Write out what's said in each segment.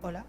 Hola.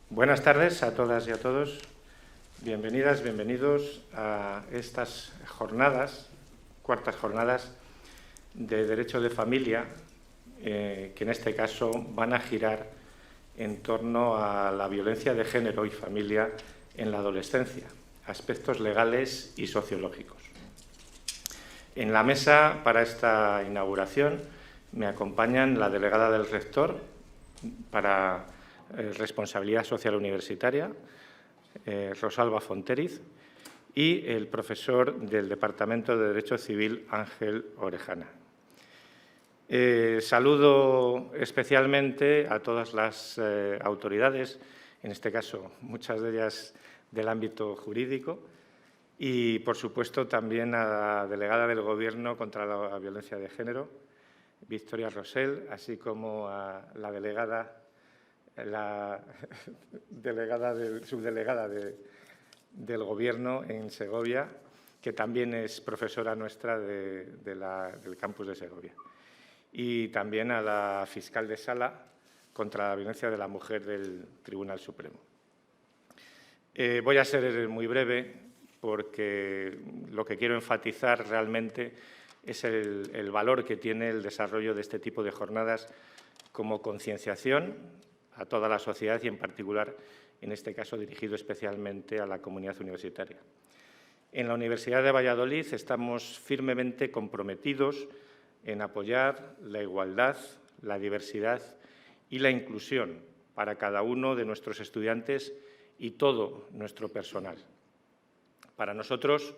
Buenas tardes a todas y a todos. Bienvenidas, bienvenidos a estas jornadas, cuartas jornadas de Derecho de Familia, que en este caso van a girar en torno a la violencia de género y familia en la adolescencia, aspectos legales y sociológicos. En la mesa para esta inauguración me acompañan la delegada del rector para Responsabilidad Social Universitaria, Rosalba Fonteriz, y el profesor del Departamento de Derecho Civil, Ángel Orejana. Saludo especialmente a todas las autoridades, en este caso muchas de ellas del ámbito jurídico, y, por supuesto, también a la delegada del Gobierno contra la violencia de género, Victoria Rosell, así como a la subdelegada del Gobierno en Segovia, que también es profesora nuestra del campus de Segovia. Y también a la fiscal de sala contra la violencia de la mujer del Tribunal Supremo. Voy a ser muy breve porque lo que quiero enfatizar realmente es el valor que tiene el desarrollo de este tipo de jornadas como concienciación a toda la sociedad y, en particular, en este caso, dirigido especialmente a la comunidad universitaria. En la Universidad de Valladolid estamos firmemente comprometidos en apoyar la igualdad, la diversidad y la inclusión para cada uno de nuestros estudiantes y todo nuestro personal. Para nosotros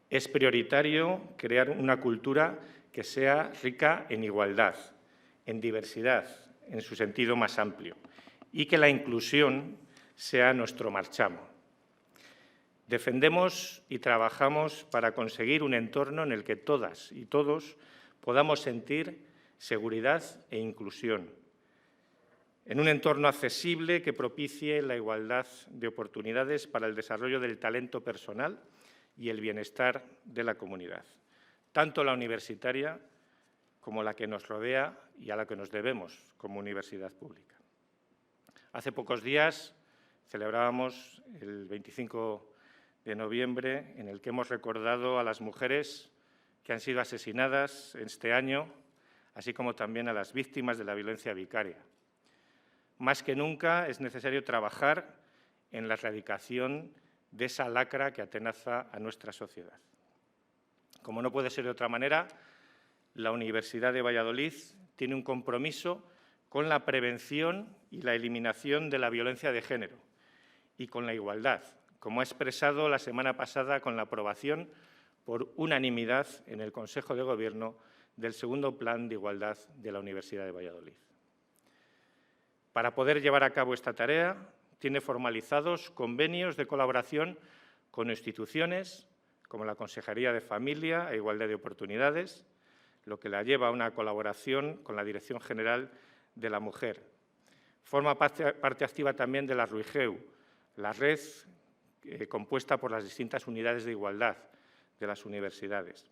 es prioritario crear una cultura que sea rica en igualdad, en diversidad, en su sentido más amplio, y que la inclusión sea nuestro marchamo. Defendemos y trabajamos para conseguir un entorno en el que todas y todos podamos sentir seguridad e inclusión, en un entorno accesible que propicie la igualdad de oportunidades para el desarrollo del talento personal y el bienestar de la comunidad, tanto la universitaria como la que nos rodea y a la que nos debemos como universidad pública. Hace pocos días celebrábamos el 25 de noviembre, en el que hemos recordado a las mujeres que han sido asesinadas este año, así como también a las víctimas de la violencia vicaria. Más que nunca es necesario trabajar en la erradicación de esa lacra que atenaza a nuestra sociedad. Como no puede ser de otra manera, la Universidad de Valladolid tiene un compromiso con la prevención y la eliminación de la violencia de género y con la igualdad, como ha expresado la semana pasada con la aprobación por unanimidad en el Consejo de Gobierno del segundo Plan de Igualdad de la Universidad de Valladolid. Para poder llevar a cabo esta tarea, tiene formalizados convenios de colaboración con instituciones como la Consejería de Familia e Igualdad de Oportunidades, lo que la lleva a una colaboración con la Dirección General de la Mujer. Forma parte activa también de la RUIGEU, la red compuesta por las distintas unidades de igualdad de las universidades,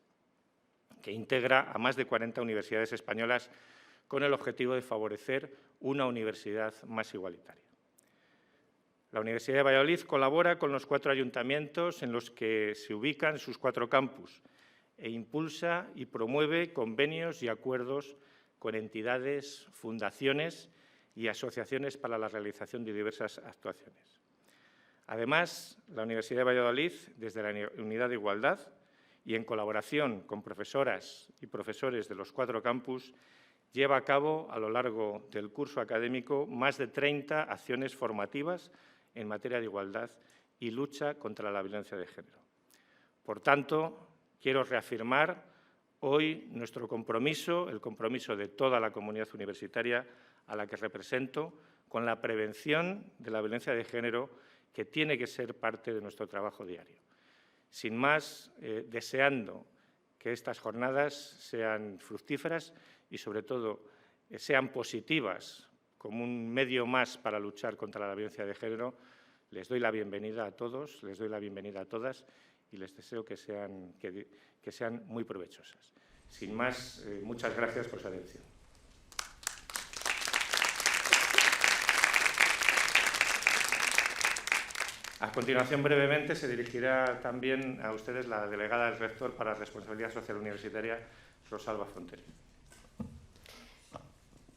que integra a más de 40 universidades españolas con el objetivo de favorecer una universidad más igualitaria. La Universidad de Valladolid colabora con los 4 ayuntamientos en los que se ubican sus 4 campus e impulsa y promueve convenios y acuerdos con entidades, fundaciones y asociaciones para la realización de diversas actuaciones. Además, la Universidad de Valladolid, desde la Unidad de Igualdad y en colaboración con profesoras y profesores de los 4 campus, lleva a cabo a lo largo del curso académico más de 30 acciones formativas en materia de igualdad y lucha contra la violencia de género. Por tanto, quiero reafirmar hoy nuestro compromiso, el compromiso de toda la comunidad universitaria a la que represento, con la prevención de la violencia de género, que tiene que ser parte de nuestro trabajo diario. Sin más, deseando que estas jornadas sean fructíferas y, sobre todo, sean positivas como un medio más para luchar contra la violencia de género, les doy la bienvenida a todos, les doy la bienvenida a todas y les deseo que sean muy provechosas. Sin más, muchas gracias por su atención. A continuación, brevemente, se dirigirá también a ustedes la delegada del rector para la Responsabilidad Social Universitaria, Rosalba Frontero.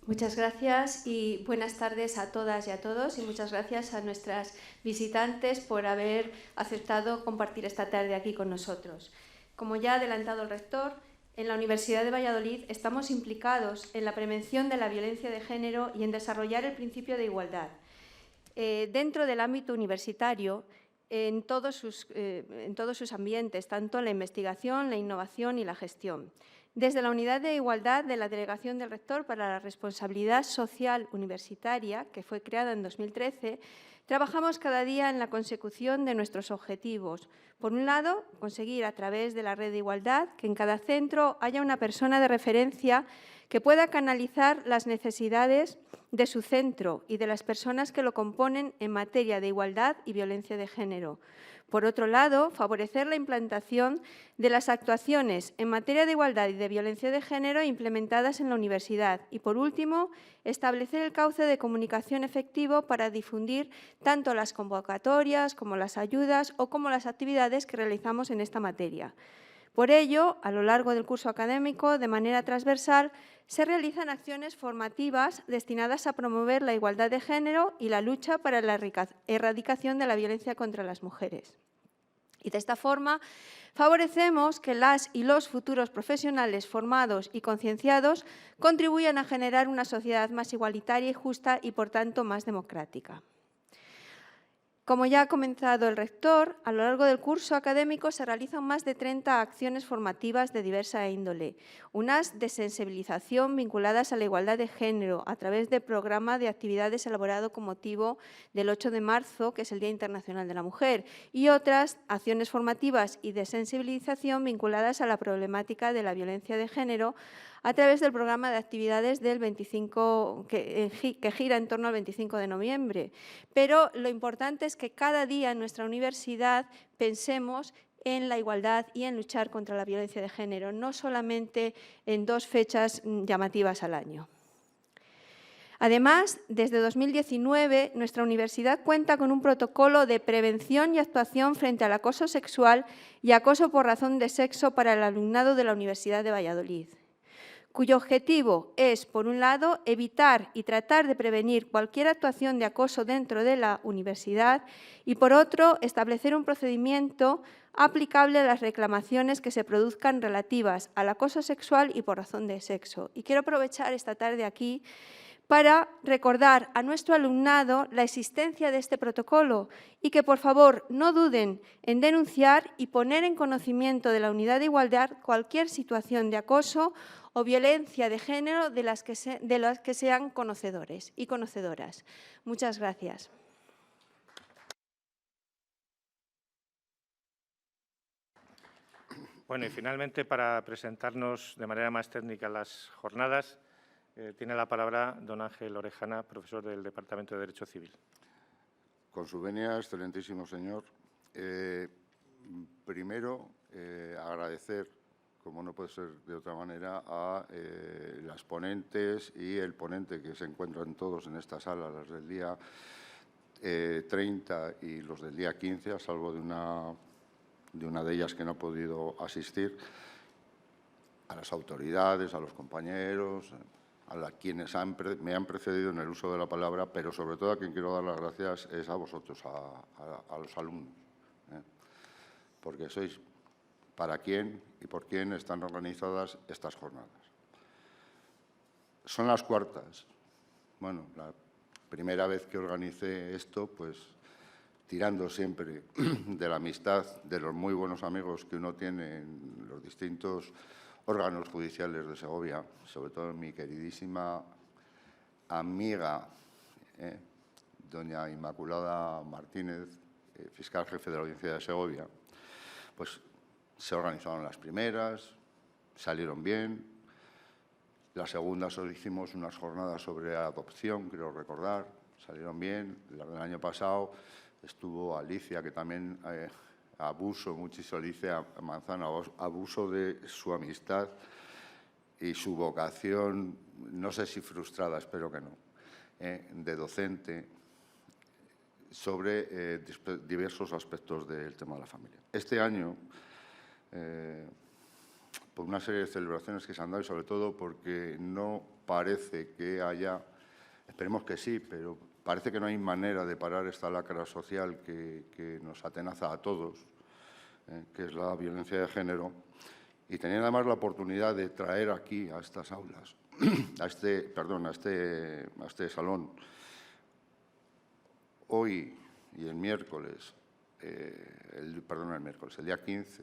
Muchas gracias y buenas tardes a todas y a todos, y muchas gracias a nuestras visitantes por haber aceptado compartir esta tarde aquí con nosotros. Como ya ha adelantado el rector, en la Universidad de Valladolid estamos implicados en la prevención de la violencia de género y en desarrollar el principio de igualdad. Dentro del ámbito universitario, en todos sus ambientes, tanto en la investigación, la innovación y la gestión. Desde la Unidad de Igualdad de la Delegación del Rector para la Responsabilidad Social Universitaria, que fue creada en 2013, trabajamos cada día en la consecución de nuestros objetivos. Por un lado, conseguir a través de la red de igualdad que en cada centro haya una persona de referencia que pueda canalizar las necesidades de su centro y de las personas que lo componen en materia de igualdad y violencia de género. Por otro lado, favorecer la implantación de las actuaciones en materia de igualdad y de violencia de género implementadas en la universidad. Y, por último, establecer el cauce de comunicación efectivo para difundir tanto las convocatorias como las ayudas o como las actividades que realizamos en esta materia. Por ello, a lo largo del curso académico, de manera transversal, se realizan acciones formativas destinadas a promover la igualdad de género y la lucha para la erradicación de la violencia contra las mujeres. Y de esta forma favorecemos que las y los futuros profesionales formados y concienciados contribuyan a generar una sociedad más igualitaria y justa y, por tanto, más democrática. Como ya ha comentado el rector, a lo largo del curso académico se realizan más de 30 acciones formativas de diversa índole, unas de sensibilización vinculadas a la igualdad de género a través del programa de actividades elaborado con motivo del 8 de marzo, que es el Día Internacional de la Mujer, y otras acciones formativas y de sensibilización vinculadas a la problemática de la violencia de género a través del programa de actividades del 25, que gira en torno al 25 de noviembre. Pero lo importante es que cada día en nuestra universidad pensemos en la igualdad y en luchar contra la violencia de género, no solamente en 2 fechas llamativas al año. Además, desde 2019, nuestra universidad cuenta con un protocolo de prevención y actuación frente al acoso sexual y acoso por razón de sexo para el alumnado de la Universidad de Valladolid, cuyo objetivo es, por un lado, evitar y tratar de prevenir cualquier actuación de acoso dentro de la universidad y, por otro, establecer un procedimiento aplicable a las reclamaciones que se produzcan relativas al acoso sexual y por razón de sexo. Y quiero aprovechar esta tarde aquí para recordar a nuestro alumnado la existencia de este protocolo y que, por favor, no duden en denunciar y poner en conocimiento de la Unidad de Igualdad cualquier situación de acoso o violencia de género de las que sean conocedores y conocedoras. Muchas gracias. Bueno, y finalmente, para presentarnos de manera más técnica las jornadas, tiene la palabra don Ángel Orejana, profesor del Departamento de Derecho Civil. Con su venia, excelentísimo señor. Primero, agradecer, como no puede ser de otra manera, a las ponentes y el ponente que se encuentran todos en esta sala, las del día 30 y los del día 15, a salvo de una de ellas que no ha podido asistir, a las autoridades, a los compañeros, a quienes me han precedido en el uso de la palabra, pero sobre todo a quien quiero dar las gracias es a vosotros, a los alumnos, porque sois para quién y por quién están organizadas estas jornadas. Son las cuartas. Bueno, la primera vez que organicé esto, pues tirando siempre de la amistad, de los muy buenos amigos que uno tiene en los distintos órganos judiciales de Segovia, sobre todo mi queridísima amiga, doña Inmaculada Martínez, fiscal jefe de la Audiencia de Segovia, pues se organizaron las primeras, salieron bien. Las segundas hicimos unas jornadas sobre adopción, creo recordar, salieron bien. El año pasado estuvo Alicia, que también abuso muchísimo, Alicia Manzano, abuso de su amistad y su vocación, no sé si frustrada, espero que no, de docente, sobre diversos aspectos del tema de la familia. Este año, por una serie de celebraciones que se han dado y sobre todo porque no parece que haya, esperemos que sí, pero parece que no hay manera de parar esta lacra social que nos atenaza a todos, que es la violencia de género, y tenía además la oportunidad de traer aquí a estas aulas, a este salón, hoy y el miércoles, el día 15,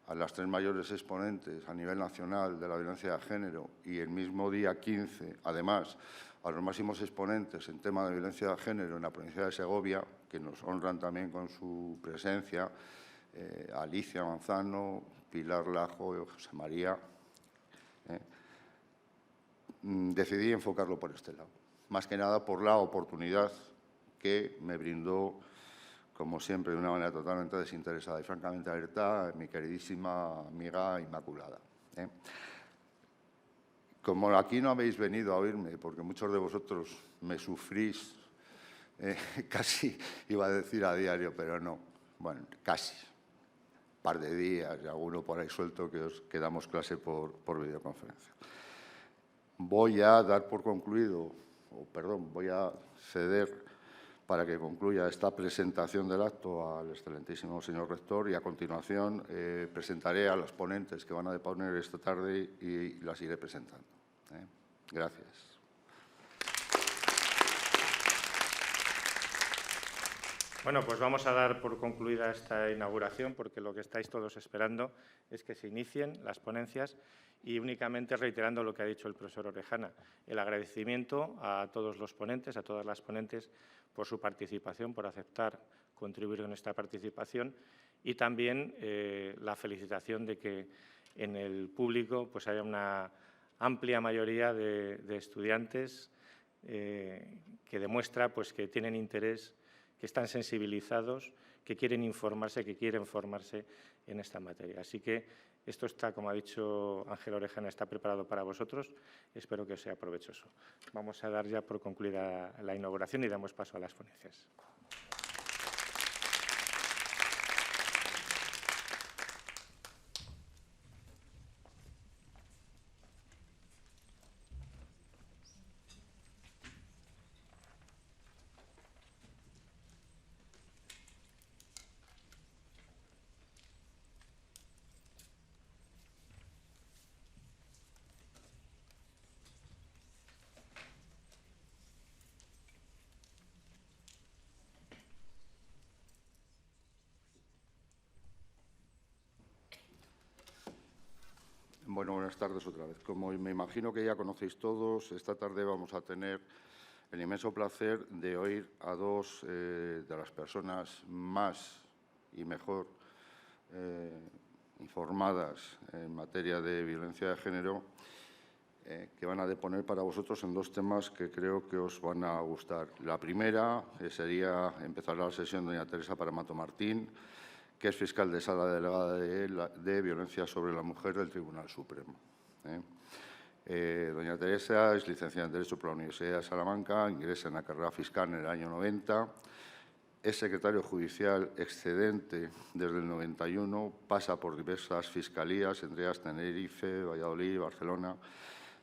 a las 3 mayores exponentes a nivel nacional de la violencia de género y el mismo día 15, además, a los máximos exponentes en tema de violencia de género en la provincia de Segovia, que nos honran también con su presencia, Alicia Manzano, Pilar Lajo y José María. decidí enfocarlo por este lado. Más que nada por la oportunidad que me brindó, como siempre, de una manera totalmente desinteresada y francamente abierta, mi queridísima amiga Inmaculada. Como aquí no habéis venido a oírme, porque muchos de vosotros me sufrís, casi iba a decir a diario, pero no, bueno, casi, un par de días y alguno por ahí suelto que damos clase por videoconferencia. Voy a dar por concluido, voy a ceder para que concluya esta presentación del acto al excelentísimo señor rector y a continuación presentaré a los ponentes que van a deponer esta tarde y las iré presentando. Gracias. Bueno, pues vamos a dar por concluida esta inauguración porque lo que estáis todos esperando es que se inicien las ponencias y únicamente reiterando lo que ha dicho el profesor Orejana, el agradecimiento a todos los ponentes, a todas las ponentes por su participación, por aceptar contribuir con esta participación y también la felicitación de que en el público pues haya una amplia mayoría de estudiantes que demuestra pues, que tienen interés, que están sensibilizados, que quieren informarse, que quieren formarse en esta materia. Así que esto está, como ha dicho Ángel Orejana, está preparado para vosotros. Espero que os sea provechoso. Vamos a dar ya por concluida la inauguración y damos paso a las ponencias. Bueno, buenas tardes otra vez. Como me imagino que ya conocéis todos, esta tarde vamos a tener el inmenso placer de oír a dos de las personas más y mejor informadas en materia de violencia de género que van a deponer para vosotros en dos temas que creo que os van a gustar. La primera sería, empezará la sesión doña Teresa Paramato Martín, que es fiscal de sala delegada de Violencia sobre la Mujer del Tribunal Supremo. Doña Teresa es licenciada en Derecho por la Universidad de Salamanca, ingresa en la carrera fiscal en el año 90, es secretario judicial excedente desde el 91, pasa por diversas fiscalías, entre ellas Tenerife, Valladolid, Barcelona.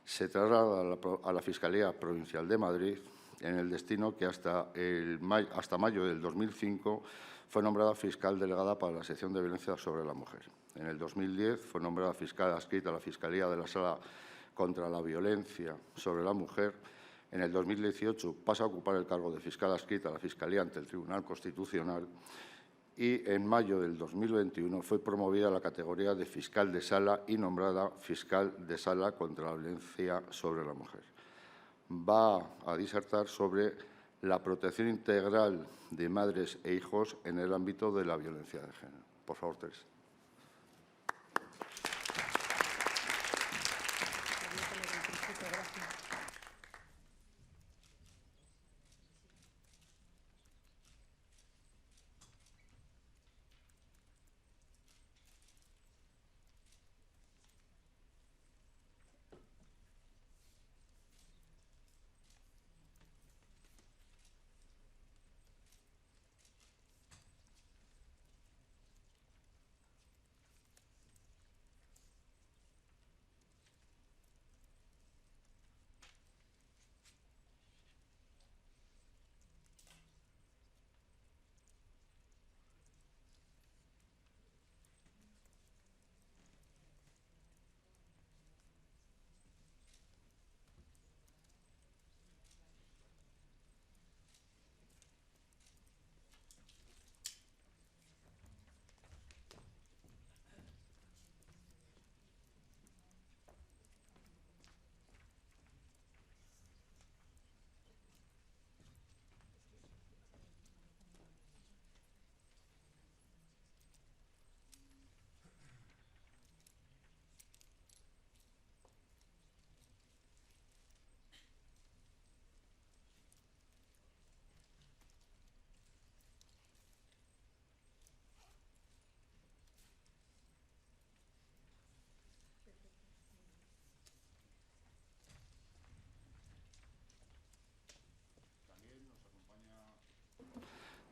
Se traslada a la Fiscalía Provincial de Madrid, en el destino que hasta mayo del 2005 fue nombrada fiscal delegada para la sección de violencia sobre la mujer. En el 2010 fue nombrada fiscal adscrita a la Fiscalía de la Sala contra la Violencia sobre la Mujer. En el 2018 pasa a ocupar el cargo de fiscal adscrita a la Fiscalía ante el Tribunal Constitucional y en mayo del 2021 fue promovida a la categoría de fiscal de sala y nombrada fiscal de sala contra la violencia sobre la mujer. Va a disertar sobre la protección integral de madres e hijos en el ámbito de la violencia de género. Por favor, Teresa.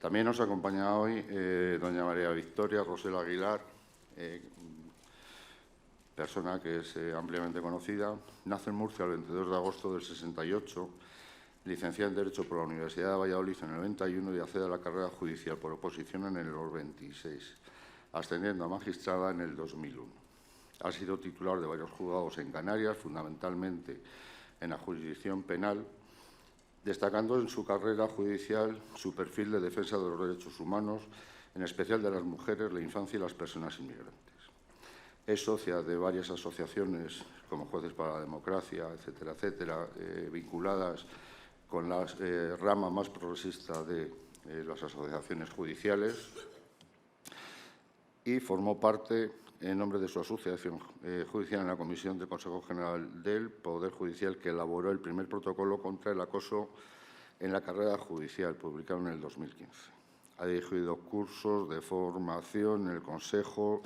También nos acompaña hoy doña María Victoria Rosell Aguilar, persona que es ampliamente conocida. Nace en Murcia el 22 de agosto del 68, licenciada en Derecho por la Universidad de Valladolid en el 91 y accede a la carrera judicial por oposición en el 26, ascendiendo a magistrada en el 2001. Ha sido titular de varios juzgados en Canarias, fundamentalmente en la jurisdicción penal, destacando en su carrera judicial su perfil de defensa de los derechos humanos, en especial de las mujeres, la infancia y las personas inmigrantes. Es socia de varias asociaciones como Jueces para la Democracia, etcétera, etcétera, vinculadas con la rama más progresista de las asociaciones judiciales, y formó parte, en nombre de su asociación judicial, en la Comisión del Consejo General del Poder Judicial, que elaboró el primer protocolo contra el acoso en la carrera judicial, publicado en el 2015. Ha dirigido cursos de formación en el Consejo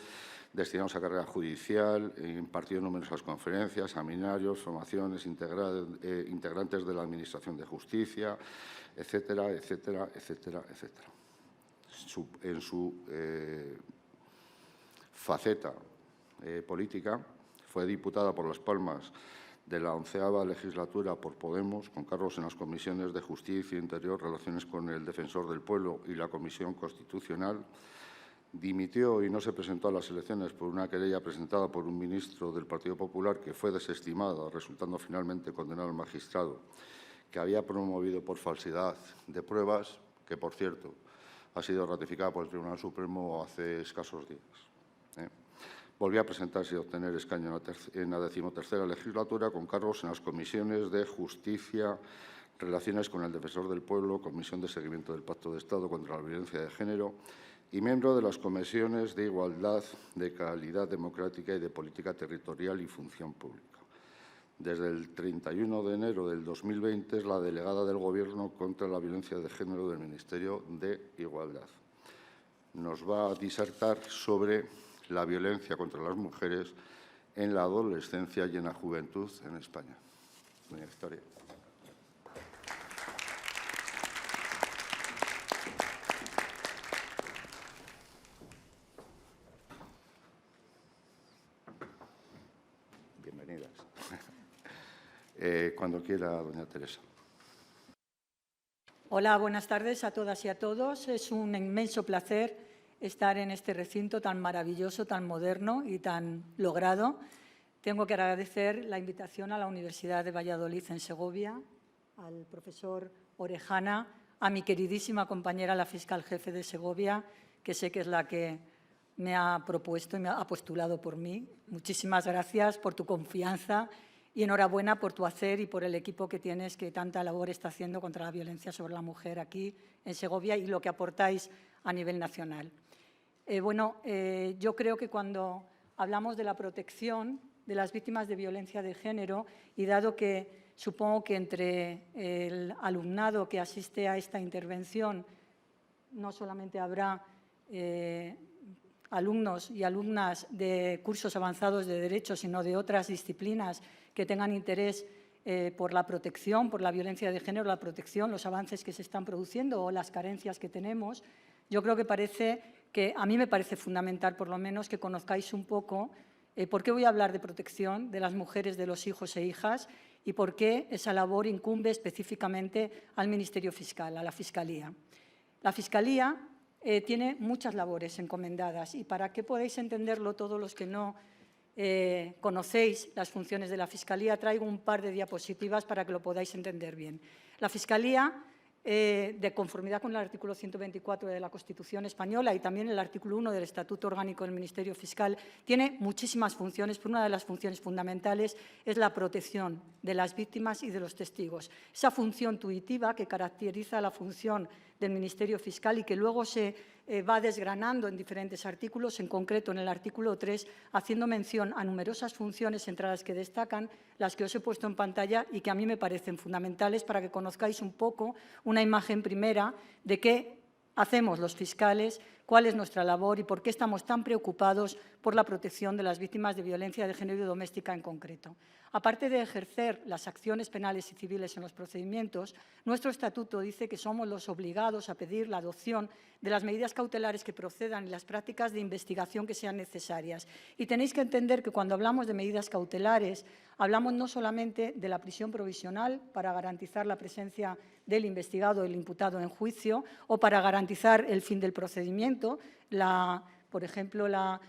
destinados a carrera judicial, impartido numerosas conferencias, seminarios, formaciones, integrantes de la Administración de Justicia, etcétera, etcétera, etcétera, etcétera. En su faceta política fue diputada por Las Palmas de la 11ª legislatura por Podemos, con cargos en las comisiones de Justicia, Interior, Relaciones con el Defensor del Pueblo y la Comisión Constitucional. Dimitió y no se presentó a las elecciones por una querella presentada por un ministro del Partido Popular que fue desestimada, resultando finalmente condenado al magistrado que había promovido por falsedad de pruebas, que, por cierto, ha sido ratificada por el Tribunal Supremo hace escasos días. Volvió a presentarse y obtener escaño en la 13ª legislatura, con cargos en las comisiones de Justicia, Relaciones con el Defensor del Pueblo, Comisión de Seguimiento del Pacto de Estado contra la Violencia de Género y miembro de las comisiones de Igualdad, de Calidad Democrática y de Política Territorial y Función Pública. Desde el 31 de enero del 2020 es la delegada del Gobierno contra la violencia de género del Ministerio de Igualdad. Nos va a disertar sobre la violencia contra las mujeres en la adolescencia y en la juventud en España. Doña Victoria. Bienvenidas. Cuando quiera, doña Teresa. Hola, buenas tardes a todas y a todos. Es un inmenso placer estar en este recinto tan maravilloso, tan moderno y tan logrado. Tengo que agradecer la invitación a la Universidad de Valladolid en Segovia, al profesor Orejana, a mi queridísima compañera, la fiscal jefe de Segovia, que sé que es la que me ha propuesto y me ha postulado por mí. Muchísimas gracias por tu confianza y enhorabuena por tu hacer y por el equipo que tienes, que tanta labor está haciendo contra la violencia sobre la mujer aquí en Segovia y lo que aportáis a nivel nacional. Yo creo que cuando hablamos de la protección de las víctimas de violencia de género, y dado que supongo que entre el alumnado que asiste a esta intervención no solamente habrá alumnos y alumnas de cursos avanzados de Derecho, sino de otras disciplinas que tengan interés por la protección, por la violencia de género, la protección, los avances que se están produciendo o las carencias que tenemos, yo creo que a mí me parece fundamental, por lo menos, que conozcáis un poco por qué voy a hablar de protección de las mujeres, de los hijos e hijas, y por qué esa labor incumbe específicamente al Ministerio Fiscal, a la Fiscalía. La Fiscalía tiene muchas labores encomendadas, y para que podáis entenderlo todos los que no conocéis las funciones de la Fiscalía, traigo un par de diapositivas para que lo podáis entender bien. La Fiscalía, de conformidad con el artículo 124 de la Constitución española y también el artículo 1 del Estatuto Orgánico del Ministerio Fiscal, tiene muchísimas funciones, pero una de las funciones fundamentales es la protección de las víctimas y de los testigos. Esa función tuitiva que caracteriza la función del Ministerio Fiscal y que luego se va desgranando en diferentes artículos, en concreto en el artículo 3, haciendo mención a numerosas funciones, entre las que destacan las que os he puesto en pantalla y que a mí me parecen fundamentales para que conozcáis un poco una imagen primera de qué hacemos los fiscales, cuál es nuestra labor y por qué estamos tan preocupados por la protección de las víctimas de violencia de género y doméstica en concreto. Aparte de ejercer las acciones penales y civiles en los procedimientos, nuestro estatuto dice que somos los obligados a pedir la adopción de las medidas cautelares que procedan y las prácticas de investigación que sean necesarias. Y tenéis que entender que cuando hablamos de medidas cautelares, hablamos no solamente de la prisión provisional para garantizar la presencia del investigado o el imputado en juicio o para garantizar el fin del procedimiento, por ejemplo, la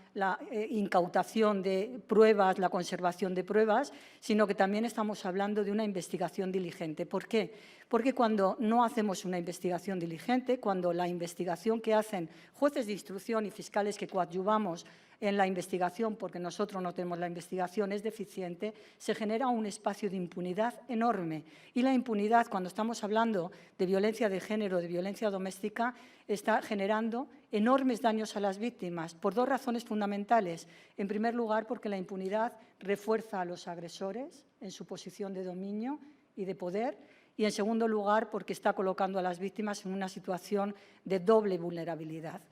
incautación de pruebas, la conservación de pruebas, sino que también estamos hablando de una investigación diligente. ¿Por qué? Porque cuando no hacemos una investigación diligente, cuando la investigación que hacen jueces de instrucción y fiscales que coadyuvamos en la investigación, porque nosotros no tenemos la investigación, es deficiente, se genera un espacio de impunidad enorme. Y la impunidad, cuando estamos hablando de violencia de género, de violencia doméstica, está generando enormes daños a las víctimas por dos razones fundamentales. En primer lugar, porque la impunidad refuerza a los agresores en su posición de dominio y de poder. Y, en segundo lugar, porque está colocando a las víctimas en una situación de doble vulnerabilidad.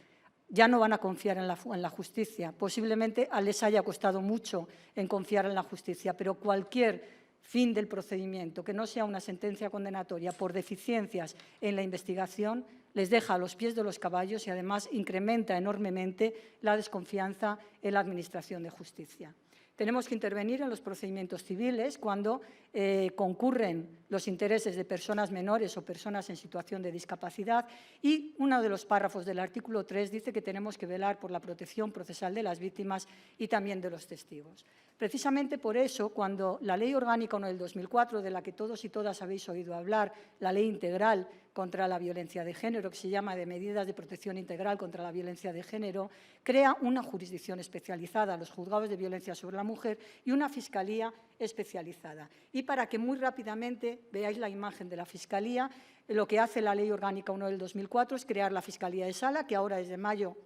Ya no van a confiar en la justicia. Posiblemente les haya costado mucho en confiar en la justicia, pero cualquier fin del procedimiento que no sea una sentencia condenatoria por deficiencias en la investigación les deja a los pies de los caballos y, además, incrementa enormemente la desconfianza en la Administración de Justicia. Tenemos que intervenir en los procedimientos civiles cuando concurren los intereses de personas menores o personas en situación de discapacidad y uno de los párrafos del artículo 3 dice que tenemos que velar por la protección procesal de las víctimas y también de los testigos. Precisamente por eso, cuando la Ley Orgánica 1 del 2004, de la que todos y todas habéis oído hablar, la Ley Integral contra la Violencia de Género, que se llama de Medidas de Protección Integral contra la Violencia de Género, crea una jurisdicción especializada, los juzgados de violencia sobre la mujer, y una fiscalía especializada. Y para que muy rápidamente veáis la imagen de la Fiscalía, lo que hace la Ley Orgánica 1 del 2004 es crear la Fiscalía de Sala, que ahora desde mayo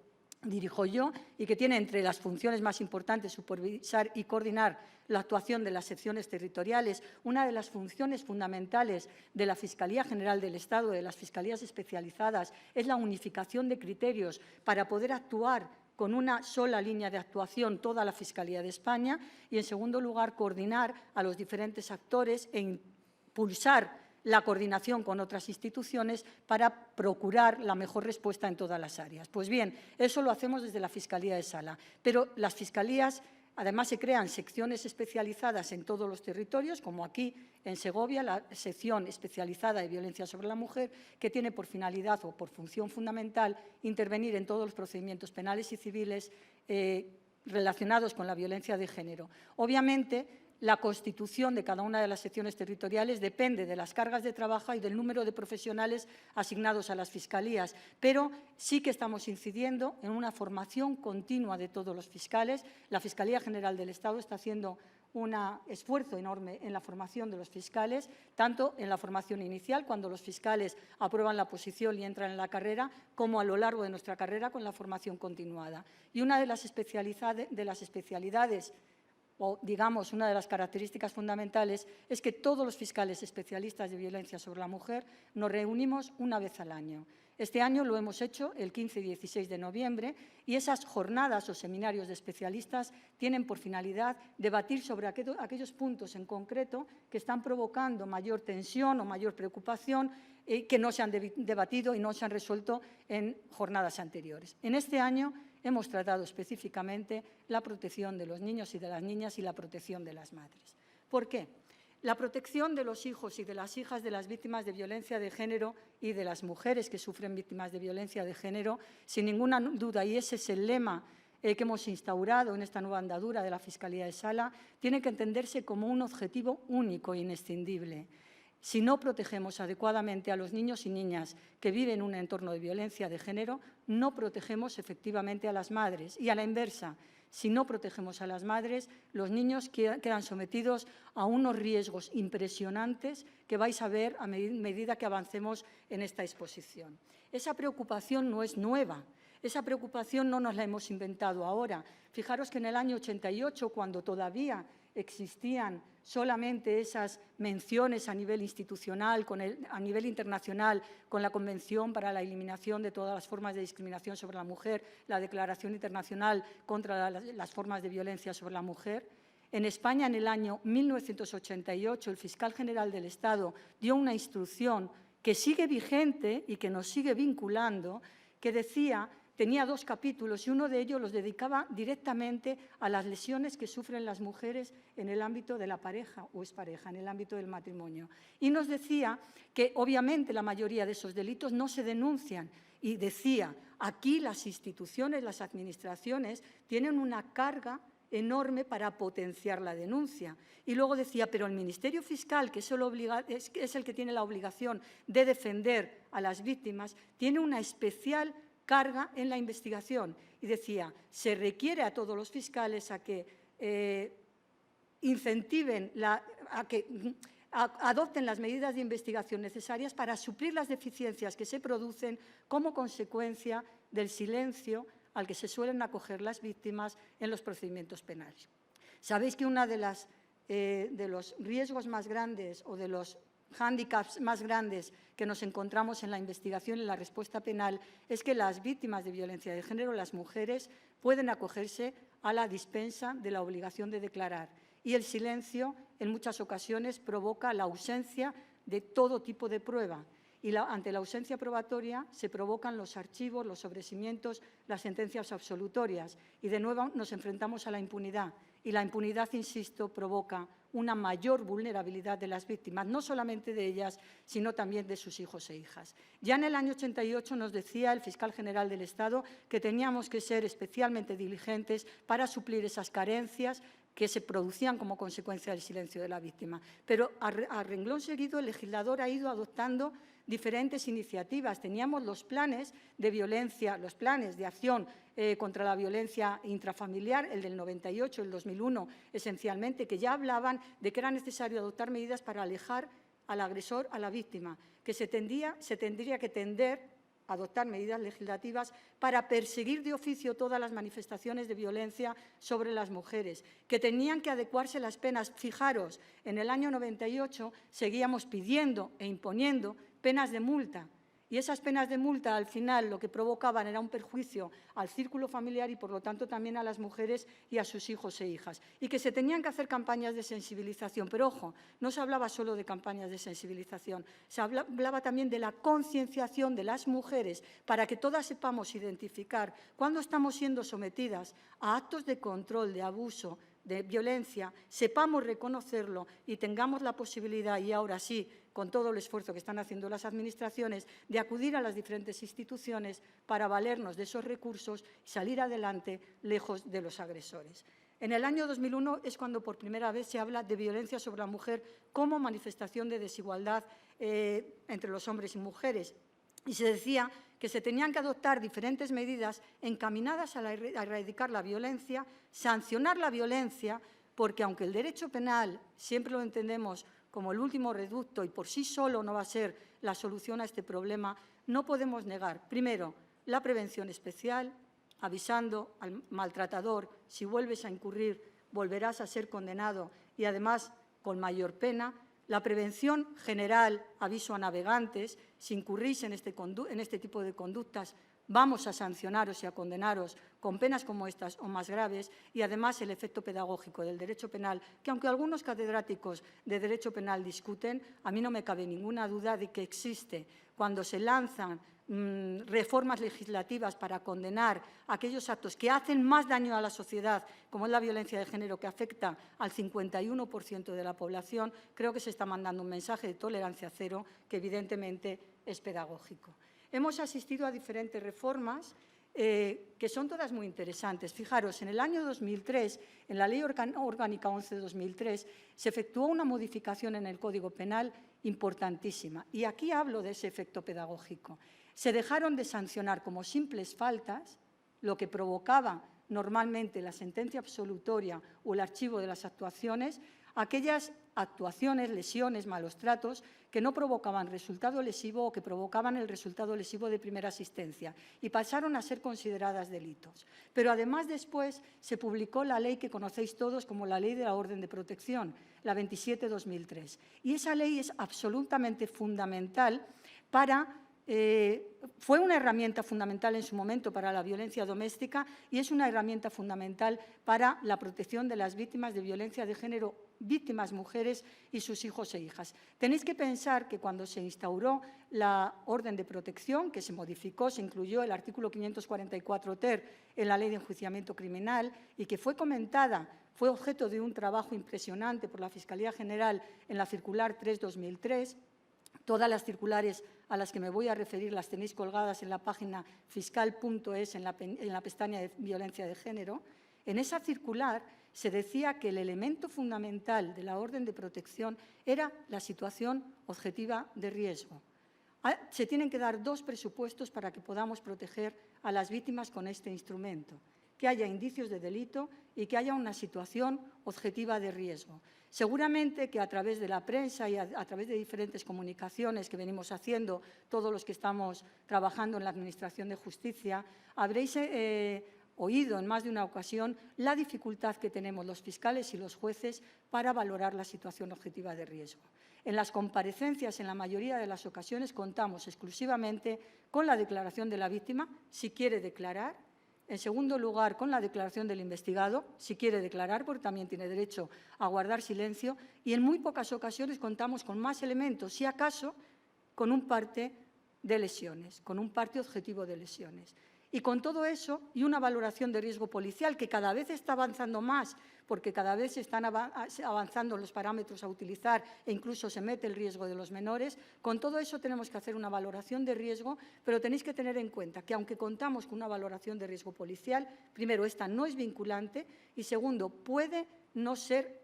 dirijo yo y que tiene entre las funciones más importantes supervisar y coordinar la actuación de las secciones territoriales. Una de las funciones fundamentales de la Fiscalía General del Estado, de las fiscalías especializadas, es la unificación de criterios para poder actuar con una sola línea de actuación toda la Fiscalía de España y, en segundo lugar, coordinar a los diferentes actores e impulsar la coordinación con otras instituciones para procurar la mejor respuesta en todas las áreas. Pues bien, eso lo hacemos desde la Fiscalía de Sala, pero las fiscalías, además, se crean secciones especializadas en todos los territorios, como aquí en Segovia, la sección especializada de violencia sobre la mujer, que tiene por finalidad o por función fundamental intervenir en todos los procedimientos penales y civiles relacionados con la violencia de género. Obviamente, la constitución de cada una de las secciones territoriales depende de las cargas de trabajo y del número de profesionales asignados a las fiscalías, pero sí que estamos incidiendo en una formación continua de todos los fiscales. La Fiscalía General del Estado está haciendo un esfuerzo enorme en la formación de los fiscales, tanto en la formación inicial, cuando los fiscales aprueban la oposición y entran en la carrera, como a lo largo de nuestra carrera con la formación continuada. Y una de las especialidades o, digamos, una de las características fundamentales es que todos los fiscales especialistas de violencia sobre la mujer nos reunimos una vez al año. Este año lo hemos hecho el 15 y 16 de noviembre y esas jornadas o seminarios de especialistas tienen por finalidad debatir sobre aquellos puntos en concreto que están provocando mayor tensión o mayor preocupación que no se han debatido y no se han resuelto en jornadas anteriores. En este año hemos tratado específicamente la protección de los niños y de las niñas y la protección de las madres. ¿Por qué? La protección de los hijos y de las hijas de las víctimas de violencia de género y de las mujeres que sufren víctimas de violencia de género, sin ninguna duda, y ese es el lema que hemos instaurado en esta nueva andadura de la Fiscalía de Sala, tiene que entenderse como un objetivo único e inescindible. Si no protegemos adecuadamente a los niños y niñas que viven en un entorno de violencia de género, no protegemos efectivamente a las madres. Y a la inversa, si no protegemos a las madres, los niños quedan sometidos a unos riesgos impresionantes que vais a ver a medida que avancemos en esta exposición. Esa preocupación no es nueva. Esa preocupación no nos la hemos inventado ahora. Fijaros que en el año 88, cuando todavía existían solamente esas menciones a nivel institucional, a nivel internacional, con la Convención para la Eliminación de todas las formas de discriminación sobre la mujer, la Declaración Internacional contra las formas de violencia sobre la mujer. En España, en el año 1988, el fiscal general del Estado dio una instrucción que sigue vigente y que nos sigue vinculando, que decía, tenía 2 capítulos y uno de ellos los dedicaba directamente a las lesiones que sufren las mujeres en el ámbito de la pareja o expareja, en el ámbito del matrimonio. Y nos decía que, obviamente, la mayoría de esos delitos no se denuncian. Y decía, aquí las instituciones, las administraciones, tienen una carga enorme para potenciar la denuncia. Y luego decía, pero el Ministerio Fiscal, que es el que tiene la obligación de defender a las víctimas, tiene una especial carga en la investigación. Y decía, se requiere a todos los fiscales a que incentiven, adopten las medidas de investigación necesarias para suplir las deficiencias que se producen como consecuencia del silencio al que se suelen acoger las víctimas en los procedimientos penales. Sabéis que uno de los riesgos más grandes o de los hándicaps más grandes que nos encontramos en la investigación y en la respuesta penal es que las víctimas de violencia de género, las mujeres, pueden acogerse a la dispensa de la obligación de declarar. Y el silencio, en muchas ocasiones, provoca la ausencia de todo tipo de prueba. Y ante la ausencia probatoria se provocan los archivos, los sobreseimientos, las sentencias absolutorias. Y de nuevo nos enfrentamos a la impunidad. Y la impunidad, insisto, provoca una mayor vulnerabilidad de las víctimas, no solamente de ellas, sino también de sus hijos e hijas. Ya en el año 88 nos decía el fiscal general del Estado que teníamos que ser especialmente diligentes para suplir esas carencias que se producían como consecuencia del silencio de la víctima. Pero a renglón seguido el legislador ha ido adoptando diferentes iniciativas. Teníamos los planes de violencia, los planes de acción contra la violencia intrafamiliar, el del 98, el 2001, esencialmente, que ya hablaban de que era necesario adoptar medidas para alejar al agresor a la víctima, que se tendría que tender a adoptar medidas legislativas para perseguir de oficio todas las manifestaciones de violencia sobre las mujeres, que tenían que adecuarse las penas. Fijaros, en el año 98 seguíamos pidiendo e imponiendo penas de multa. Y esas penas de multa, al final, lo que provocaban era un perjuicio al círculo familiar y, por lo tanto, también a las mujeres y a sus hijos e hijas. Y que se tenían que hacer campañas de sensibilización. Pero, ojo, no se hablaba solo de campañas de sensibilización, se hablaba también de la concienciación de las mujeres para que todas sepamos identificar cuándo estamos siendo sometidas a actos de control, de abuso, de violencia, sepamos reconocerlo y tengamos la posibilidad, y ahora sí, con todo el esfuerzo que están haciendo las administraciones, de acudir a las diferentes instituciones para valernos de esos recursos y salir adelante lejos de los agresores. En el año 2001 es cuando por primera vez se habla de violencia sobre la mujer como manifestación de desigualdad entre los hombres y mujeres. Y se decía que se tenían que adoptar diferentes medidas encaminadas a erradicar la violencia, sancionar la violencia, porque aunque el derecho penal siempre lo entendemos como el último reducto y por sí solo no va a ser la solución a este problema, no podemos negar, primero, la prevención especial, avisando al maltratador, si vuelves a incurrir, volverás a ser condenado y además con mayor pena. La prevención general, aviso a navegantes, si incurrís en este tipo de conductas, vamos a sancionaros y a condenaros con penas como estas o más graves, y además el efecto pedagógico del derecho penal, que aunque algunos catedráticos de derecho penal discuten, a mí no me cabe ninguna duda de que existe. Cuando se lanzan reformas legislativas para condenar aquellos actos que hacen más daño a la sociedad, como es la violencia de género, que afecta al 51% de la población, creo que se está mandando un mensaje de tolerancia cero que evidentemente es pedagógico. Hemos asistido a diferentes reformas que son todas muy interesantes. Fijaros, en el año 2003, en la Ley Orgánica 11 de 2003, se efectuó una modificación en el Código Penal importantísima. Y aquí hablo de ese efecto pedagógico. Se dejaron de sancionar como simples faltas, lo que provocaba normalmente la sentencia absolutoria o el archivo de las actuaciones, aquellas actuaciones, lesiones, malos tratos que no provocaban resultado lesivo o que provocaban el resultado lesivo de primera asistencia y pasaron a ser consideradas delitos. Pero además después se publicó la ley que conocéis todos como la Ley de la Orden de Protección, la 27/2003. Y esa ley es absolutamente fundamental fue una herramienta fundamental en su momento para la violencia doméstica y es una herramienta fundamental para la protección de las víctimas de violencia de género, víctimas mujeres y sus hijos e hijas. Tenéis que pensar que cuando se instauró la orden de protección, que se modificó, se incluyó el artículo 544 ter en la Ley de Enjuiciamiento Criminal y que fue comentada, fue objeto de un trabajo impresionante por la Fiscalía General en la Circular 3/2003, todas las circulares a las que me voy a referir las tenéis colgadas en la página fiscal.es en la pestaña de violencia de género. En esa circular se decía que el elemento fundamental de la orden de protección era la situación objetiva de riesgo. Se tienen que dar 2 presupuestos para que podamos proteger a las víctimas con este instrumento: que haya indicios de delito y que haya una situación objetiva de riesgo. Seguramente que a través de la prensa y a través de diferentes comunicaciones que venimos haciendo todos los que estamos trabajando en la Administración de Justicia, habréis oído en más de una ocasión la dificultad que tenemos los fiscales y los jueces para valorar la situación objetiva de riesgo. En las comparecencias, en la mayoría de las ocasiones, contamos exclusivamente con la declaración de la víctima, si quiere declarar. En segundo lugar, con la declaración del investigado, si quiere declarar, porque también tiene derecho a guardar silencio. Y en muy pocas ocasiones contamos con más elementos, si acaso, con un parte de lesiones, con un parte objetivo de lesiones. Y con todo eso y una valoración de riesgo policial que cada vez está avanzando más, porque cada vez están avanzando los parámetros a utilizar e incluso se mete el riesgo de los menores, con todo eso tenemos que hacer una valoración de riesgo, pero tenéis que tener en cuenta que aunque contamos con una valoración de riesgo policial, primero, esta no es vinculante y segundo, puede no ser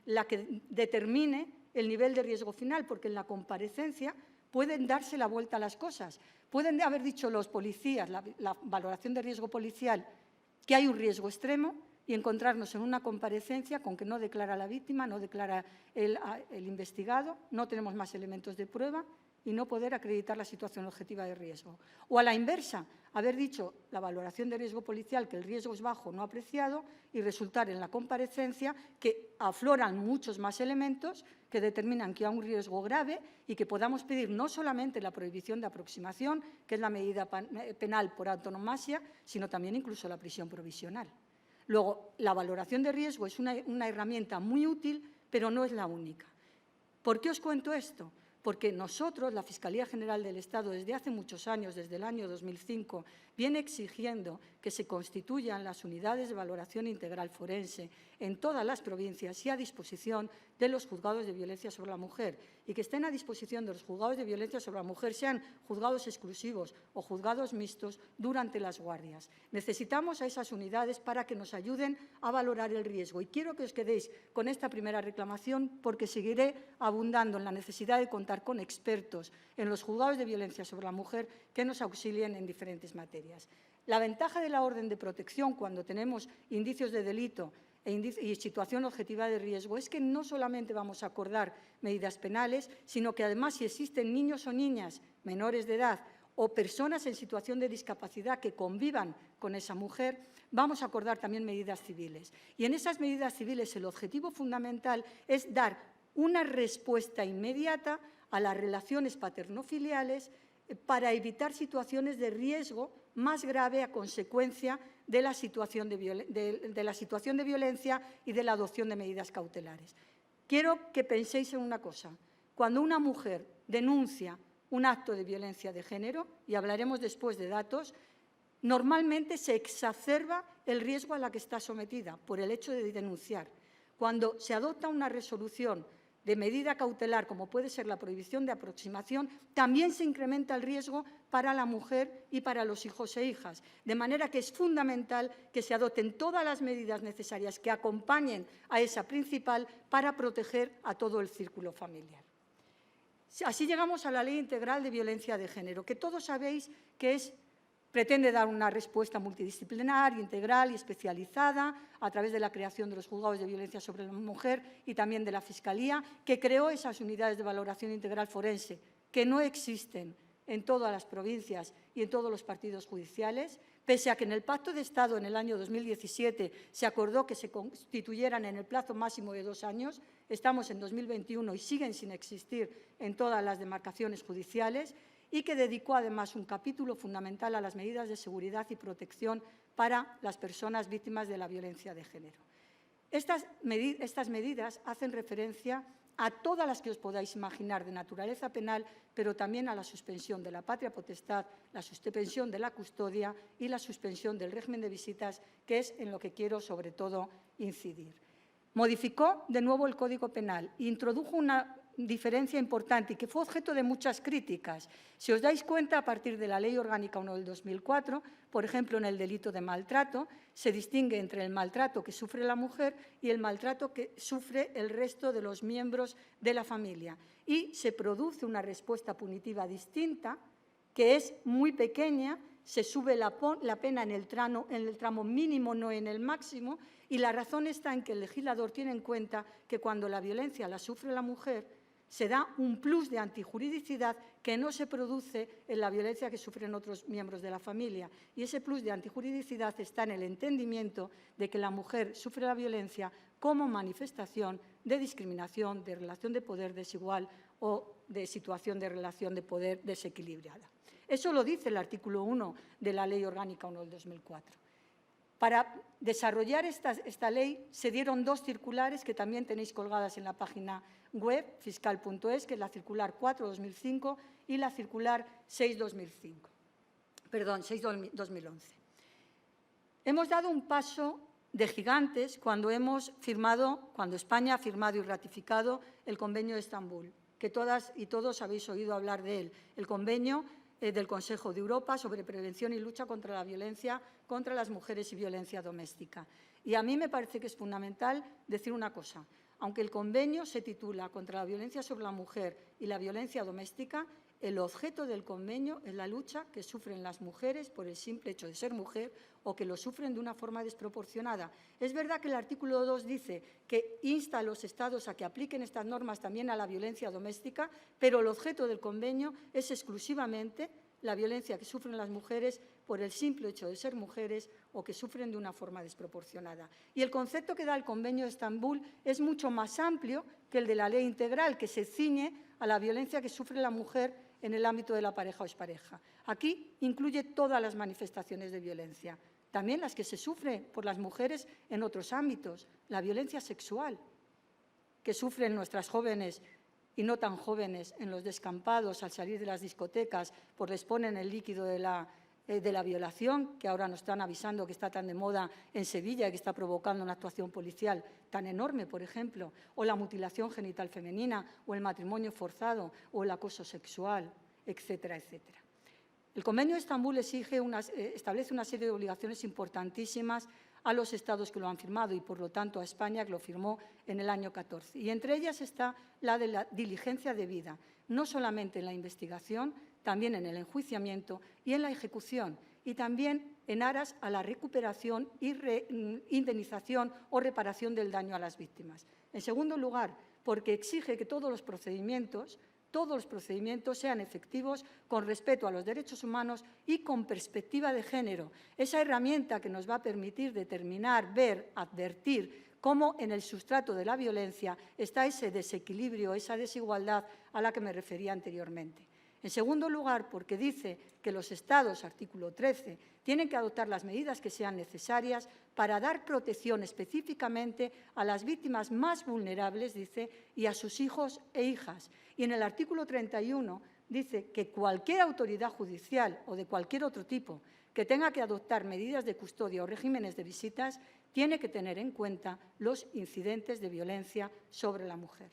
la que determine el nivel de riesgo final, porque en la comparecencia pueden darse la vuelta a las cosas. Pueden haber dicho los policías, la valoración de riesgo policial, que hay un riesgo extremo y encontrarnos en una comparecencia con que no declara la víctima, no declara el investigado, no tenemos más elementos de prueba y no poder acreditar la situación objetiva de riesgo. O a la inversa, haber dicho la valoración de riesgo policial que el riesgo es bajo, no apreciado, y resultar en la comparecencia que afloran muchos más elementos que determinan que hay un riesgo grave y que podamos pedir no solamente la prohibición de aproximación, que es la medida penal por antonomasia, sino también incluso la prisión provisional. Luego, la valoración de riesgo es una herramienta muy útil, pero no es la única. ¿Por qué os cuento esto? Porque nosotros, la Fiscalía General del Estado, desde hace muchos años, desde el año 2005, viene exigiendo que se constituyan las unidades de valoración integral forense en todas las provincias y a disposición de los juzgados de violencia sobre la mujer, y que estén a disposición de los juzgados de violencia sobre la mujer, sean juzgados exclusivos o juzgados mixtos, durante las guardias. Necesitamos a esas unidades para que nos ayuden a valorar el riesgo. Y quiero que os quedéis con esta primera reclamación, porque seguiré abundando en la necesidad de contar con expertos en los juzgados de violencia sobre la mujer que nos auxilien en diferentes materias. La ventaja de la orden de protección cuando tenemos indicios de delito y situación objetiva de riesgo es que no solamente vamos a acordar medidas penales, sino que además, si existen niños o niñas menores de edad o personas en situación de discapacidad que convivan con esa mujer, vamos a acordar también medidas civiles. Y en esas medidas civiles el objetivo fundamental es dar una respuesta inmediata a las relaciones paterno-filiales para evitar situaciones de riesgo más grave a consecuencia de la situación de violencia y de la adopción de medidas cautelares. Quiero que penséis en una cosa. Cuando una mujer denuncia un acto de violencia de género, y hablaremos después de datos, normalmente se exacerba el riesgo a la que está sometida por el hecho de denunciar. Cuando se adopta una resolución de medida cautelar, como puede ser la prohibición de aproximación, también se incrementa el riesgo para la mujer y para los hijos e hijas. De manera que es fundamental que se adopten todas las medidas necesarias que acompañen a esa principal para proteger a todo el círculo familiar. Así llegamos a la Ley Integral de Violencia de Género, que todos sabéis que es Pretende dar una respuesta multidisciplinar, integral y especializada a través de la creación de los juzgados de violencia sobre la mujer y también de la Fiscalía, que creó esas unidades de valoración integral forense, que no existen en todas las provincias y en todos los partidos judiciales, pese a que en el Pacto de Estado en el año 2017 se acordó que se constituyeran en el plazo máximo de 2 años. Estamos en 2021 y siguen sin existir en todas las demarcaciones judiciales, y que dedicó además un capítulo fundamental a las medidas de seguridad y protección para las personas víctimas de la violencia de género. Estas medidas hacen referencia a todas las que os podáis imaginar de naturaleza penal, pero también a la suspensión de la patria potestad, la suspensión de la custodia y la suspensión del régimen de visitas, que es en lo que quiero sobre todo incidir. Modificó de nuevo el Código Penal e introdujo una diferencia importante y que fue objeto de muchas críticas. Si os dais cuenta, a partir de la Ley Orgánica 1 del 2004, por ejemplo, en el delito de maltrato, se distingue entre el maltrato que sufre la mujer y el maltrato que sufre el resto de los miembros de la familia. Y se produce una respuesta punitiva distinta, que es muy pequeña, se sube la pena en el tramo mínimo, no en el máximo, y la razón está en que el legislador tiene en cuenta que cuando la violencia la sufre la mujer, se da un plus de antijuridicidad que no se produce en la violencia que sufren otros miembros de la familia. Y ese plus de antijuridicidad está en el entendimiento de que la mujer sufre la violencia como manifestación de discriminación, de relación de poder desigual o de situación de relación de poder desequilibrada. Eso lo dice el artículo 1 de la Ley Orgánica 1 del 2004. Para desarrollar esta ley se dieron 2 circulares que también tenéis colgadas en la página web fiscal.es, que es la circular 4/2005 y la circular 6/2011. Hemos dado un paso de gigantes cuando España ha firmado y ratificado el Convenio de Estambul, que todas y todos habéis oído hablar de él, el convenio del Consejo de Europa sobre prevención y lucha contra la violencia contra las mujeres y violencia doméstica. Y a mí me parece que es fundamental decir una cosa. Aunque el convenio se titula Contra la violencia sobre la mujer y la violencia doméstica, el objeto del convenio es la lucha que sufren las mujeres por el simple hecho de ser mujer o que lo sufren de una forma desproporcionada. Es verdad que el artículo 2 dice que insta a los Estados a que apliquen estas normas también a la violencia doméstica, pero el objeto del convenio es exclusivamente la violencia que sufren las mujeres por el simple hecho de ser mujeres o que sufren de una forma desproporcionada. Y el concepto que da el Convenio de Estambul es mucho más amplio que el de la ley integral, que se ciñe a la violencia que sufre la mujer en el ámbito de la pareja o expareja. Aquí incluye todas las manifestaciones de violencia, también las que se sufren por las mujeres en otros ámbitos, la violencia sexual que sufren nuestras jóvenes y no tan jóvenes en los descampados al salir de las discotecas, pues les ponen el líquido de la violación, que ahora nos están avisando que está tan de moda en Sevilla y que está provocando una actuación policial tan enorme, por ejemplo, o la mutilación genital femenina, o el matrimonio forzado, o el acoso sexual, etcétera, etcétera. El Convenio de Estambul establece una serie de obligaciones importantísimas a los Estados que lo han firmado y, por lo tanto, a España, que lo firmó en el año 14. Y entre ellas está la de la diligencia debida, no solamente en la investigación, también en el enjuiciamiento y en la ejecución, y también en aras a la recuperación y indemnización o reparación del daño a las víctimas. En segundo lugar, porque exige que todos los procedimientos sean efectivos con respeto a los derechos humanos y con perspectiva de género. Esa herramienta que nos va a permitir determinar, ver, advertir cómo en el sustrato de la violencia está ese desequilibrio, esa desigualdad a la que me refería anteriormente. En segundo lugar, porque dice que los Estados, artículo 13, tienen que adoptar las medidas que sean necesarias para dar protección específicamente a las víctimas más vulnerables, dice, y a sus hijos e hijas. Y en el artículo 31 dice que cualquier autoridad judicial o de cualquier otro tipo que tenga que adoptar medidas de custodia o regímenes de visitas tiene que tener en cuenta los incidentes de violencia sobre la mujer.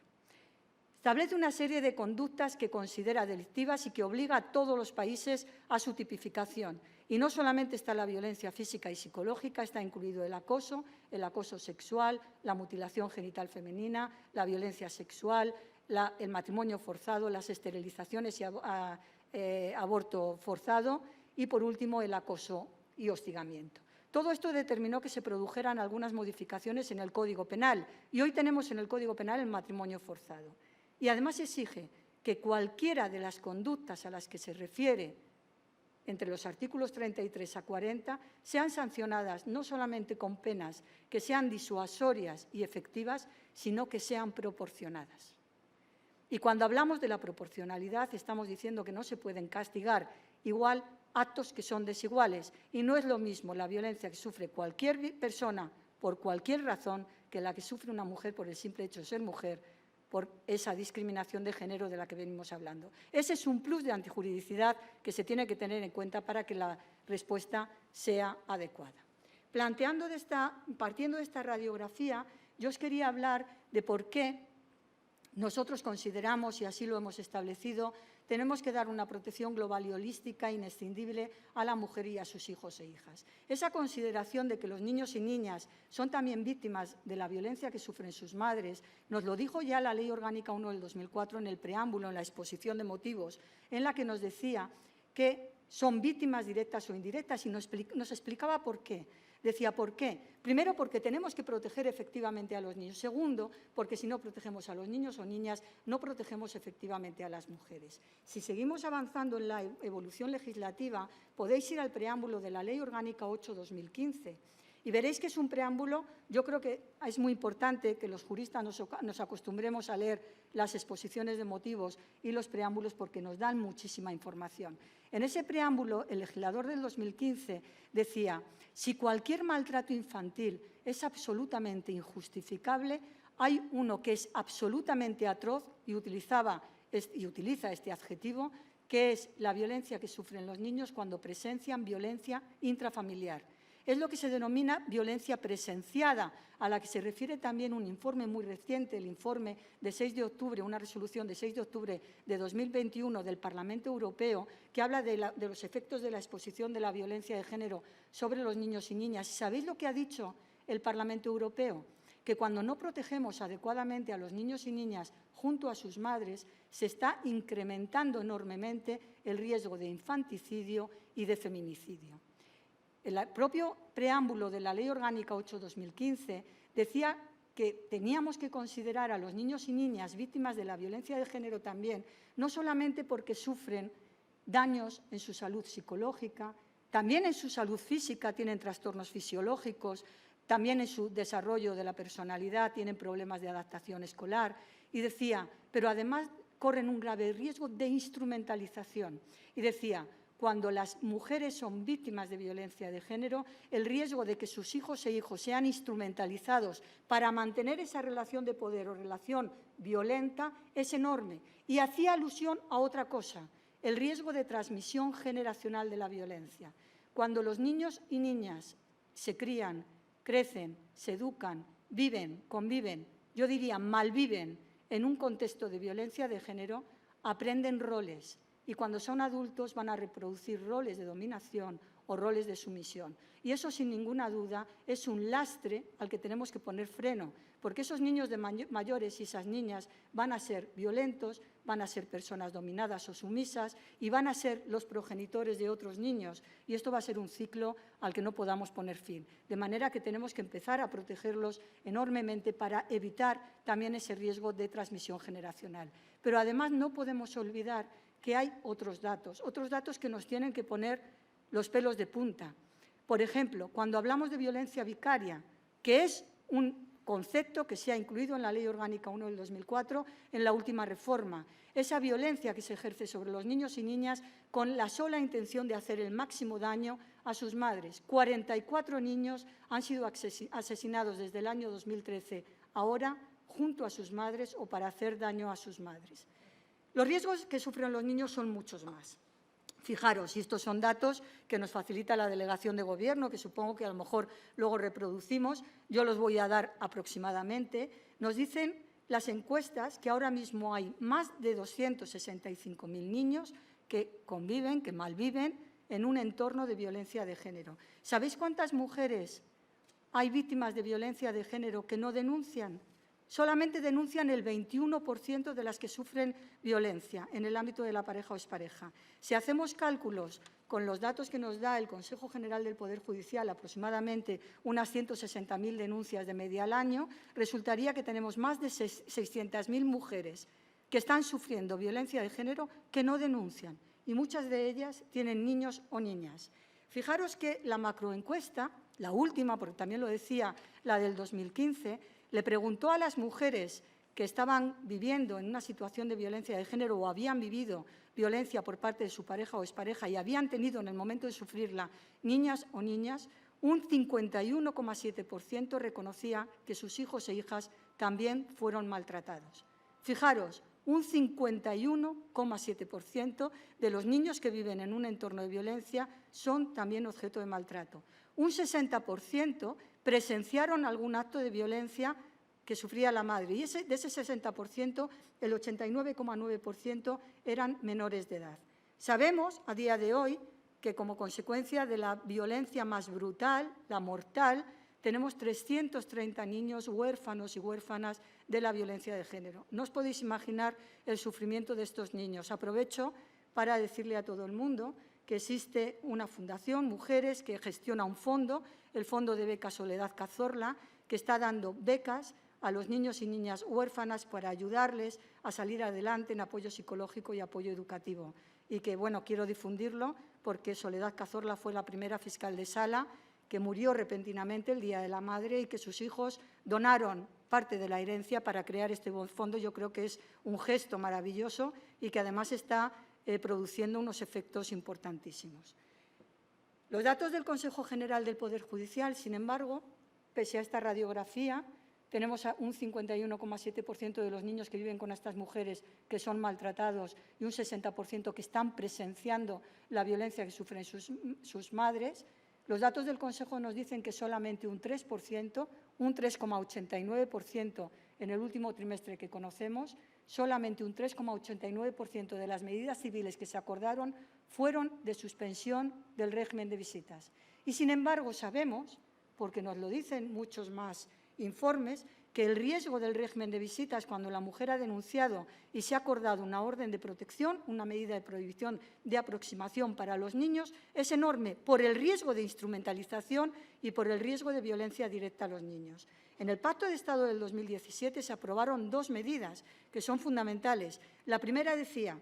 Establece una serie de conductas que considera delictivas y que obliga a todos los países a su tipificación. Y no solamente está la violencia física y psicológica, está incluido el acoso sexual, la mutilación genital femenina, la violencia sexual, el matrimonio forzado, las esterilizaciones y aborto forzado. y, por último, el acoso y hostigamiento. Todo esto determinó que se produjeran algunas modificaciones en el Código Penal y hoy tenemos en el Código Penal el matrimonio forzado. Y además exige que cualquiera de las conductas a las que se refiere entre los artículos 33 a 40 sean sancionadas no solamente con penas que sean disuasorias y efectivas, sino que sean proporcionadas. Y cuando hablamos de la proporcionalidad, estamos diciendo que no se pueden castigar igual actos que son desiguales. Y no es lo mismo la violencia que sufre cualquier persona por cualquier razón que la que sufre una mujer por el simple hecho de ser mujer, por esa discriminación de género de la que venimos hablando. Ese es un plus de antijuridicidad que se tiene que tener en cuenta para que la respuesta sea adecuada. Partiendo de esta radiografía, yo os quería hablar de por qué nosotros consideramos, y así lo hemos establecido, tenemos que dar una protección global y holística inescindible a la mujer y a sus hijos e hijas. Esa consideración de que los niños y niñas son también víctimas de la violencia que sufren sus madres, nos lo dijo ya la Ley Orgánica 1 del 2004 en el preámbulo, en la exposición de motivos, en la que nos decía que son víctimas directas o indirectas y nos explicaba por qué. Decía, ¿por qué? Primero, porque tenemos que proteger efectivamente a los niños. Segundo, porque si no protegemos a los niños o niñas, no protegemos efectivamente a las mujeres. Si seguimos avanzando en la evolución legislativa, podéis ir al preámbulo de la Ley Orgánica 8/2015 y veréis que es un preámbulo. Yo creo que es muy importante que los juristas nos acostumbremos a leer las exposiciones de motivos y los preámbulos porque nos dan muchísima información. En ese preámbulo, el legislador del 2015 decía: si cualquier maltrato infantil es absolutamente injustificable, hay uno que es absolutamente atroz y utiliza este adjetivo, que es la violencia que sufren los niños cuando presencian violencia intrafamiliar. Es lo que se denomina violencia presenciada, a la que se refiere también un informe muy reciente, el informe de 6 de octubre, una resolución de 6 de octubre de 2021 del Parlamento Europeo, que habla de los efectos de la exposición de la violencia de género sobre los niños y niñas. ¿Sabéis lo que ha dicho el Parlamento Europeo? Que cuando no protegemos adecuadamente a los niños y niñas junto a sus madres, se está incrementando enormemente el riesgo de infanticidio y de feminicidio. El propio preámbulo de la Ley Orgánica 8/2015 decía que teníamos que considerar a los niños y niñas víctimas de la violencia de género también, no solamente porque sufren daños en su salud psicológica, también en su salud física, tienen trastornos fisiológicos, también en su desarrollo de la personalidad tienen problemas de adaptación escolar. Y decía, pero además corren un grave riesgo de instrumentalización. Y decía, cuando las mujeres son víctimas de violencia de género, el riesgo de que sus hijos e hijos sean instrumentalizados para mantener esa relación de poder o relación violenta es enorme. Y hacía alusión a otra cosa, el riesgo de transmisión generacional de la violencia. Cuando los niños y niñas se crían, crecen, se educan, viven, conviven, yo diría malviven en un contexto de violencia de género, aprenden roles. Y cuando son adultos van a reproducir roles de dominación o roles de sumisión. Y eso, sin ninguna duda, es un lastre al que tenemos que poner freno, porque esos niños de mayores y esas niñas van a ser violentos, van a ser personas dominadas o sumisas y van a ser los progenitores de otros niños. Y esto va a ser un ciclo al que no podamos poner fin. De manera que tenemos que empezar a protegerlos enormemente para evitar también ese riesgo de transmisión generacional. Pero además no podemos olvidar que hay otros datos que nos tienen que poner los pelos de punta. Por ejemplo, cuando hablamos de violencia vicaria, que es un concepto que se ha incluido en la Ley Orgánica 1 del 2004 en la última reforma, esa violencia que se ejerce sobre los niños y niñas con la sola intención de hacer el máximo daño a sus madres. 44 niños han sido asesinados desde el año 2013 ahora junto a sus madres o para hacer daño a sus madres. Los riesgos que sufren los niños son muchos más. Fijaros, y estos son datos que nos facilita la delegación de Gobierno, que supongo que a lo mejor luego reproducimos, yo los voy a dar aproximadamente. Nos dicen las encuestas que ahora mismo hay más de 265.000 niños que conviven, que malviven en un entorno de violencia de género. ¿Sabéis cuántas mujeres hay víctimas de violencia de género que no denuncian? solamente denuncian el 21% de las que sufren violencia en el ámbito de la pareja o expareja. Si hacemos cálculos con los datos que nos da el Consejo General del Poder Judicial, aproximadamente unas 160.000 denuncias de media al año, resultaría que tenemos más de 600.000 mujeres que están sufriendo violencia de género que no denuncian, y muchas de ellas tienen niños o niñas. Fijaros que la macroencuesta, la última, porque también lo decía la del 2015, le preguntó a las mujeres que estaban viviendo en una situación de violencia de género o habían vivido violencia por parte de su pareja o expareja y habían tenido en el momento de sufrirla niñas o niñas, un 51,7% reconocía que sus hijos e hijas también fueron maltratados. Fijaros, un 51,7% de los niños que viven en un entorno de violencia son también objeto de maltrato. Un 60% presenciaron algún acto de violencia que sufría la madre, y de ese 60%, el 89,9% eran menores de edad. Sabemos, a día de hoy, que como consecuencia de la violencia más brutal, la mortal, tenemos 330 niños huérfanos y huérfanas de la violencia de género. No os podéis imaginar el sufrimiento de estos niños. Aprovecho para decirle a todo el mundo que existe una fundación, Mujeres, que gestiona un fondo, el Fondo de Becas Soledad Cazorla, que está dando becas a los niños y niñas huérfanas para ayudarles a salir adelante en apoyo psicológico y apoyo educativo. Y que, bueno, quiero difundirlo porque Soledad Cazorla fue la primera fiscal de sala que murió repentinamente el Día de la Madre y que sus hijos donaron parte de la herencia para crear este fondo. Yo creo que es un gesto maravilloso y que además está produciendo unos efectos importantísimos. Los datos del Consejo General del Poder Judicial, sin embargo, pese a esta radiografía, tenemos a un 51,7% de los niños que viven con estas mujeres que son maltratados y un 60% que están presenciando la violencia que sufren sus madres. Los datos del Consejo nos dicen que solamente un 3%, un 3,89% en el último trimestre que conocemos, solamente un 3,89% de las medidas civiles que se acordaron fueron de suspensión del régimen de visitas. Y, sin embargo, sabemos, porque nos lo dicen muchos más informes, que el riesgo del régimen de visitas cuando la mujer ha denunciado y se ha acordado una orden de protección, una medida de prohibición de aproximación para los niños, es enorme por el riesgo de instrumentalización y por el riesgo de violencia directa a los niños. En el Pacto de Estado del 2017 se aprobaron dos medidas que son fundamentales. La primera decía: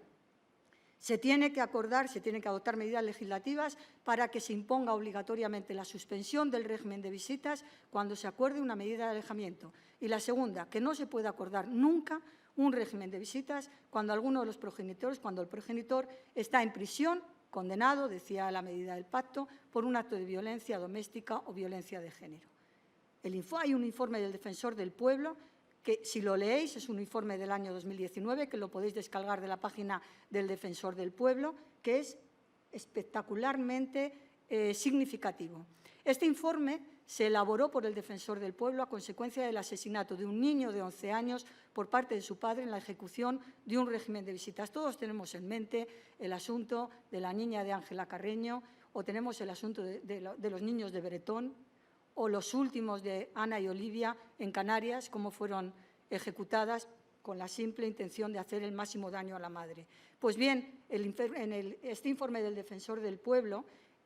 se tiene que adoptar medidas legislativas para que se imponga obligatoriamente la suspensión del régimen de visitas cuando se acuerde una medida de alejamiento. Y la segunda, que no se puede acordar nunca un régimen de visitas cuando alguno de los progenitores, cuando el progenitor está en prisión, condenado, decía la medida del pacto, por un acto de violencia doméstica o violencia de género. Hay un informe del Defensor del Pueblo que, si lo leéis, es un informe del año 2019, que lo podéis descargar de la página del Defensor del Pueblo, que es espectacularmente significativo. Este informe se elaboró por el Defensor del Pueblo a consecuencia del asesinato de un niño de 11 años por parte de su padre en la ejecución de un régimen de visitas. Todos tenemos en mente el asunto de la niña de Ángela Carreño, o tenemos el asunto de los niños de Bretón, o los últimos de Ana y Olivia en Canarias, cómo fueron ejecutadas con la simple intención de hacer el máximo daño a la madre. Pues bien, este informe del Defensor del Pueblo,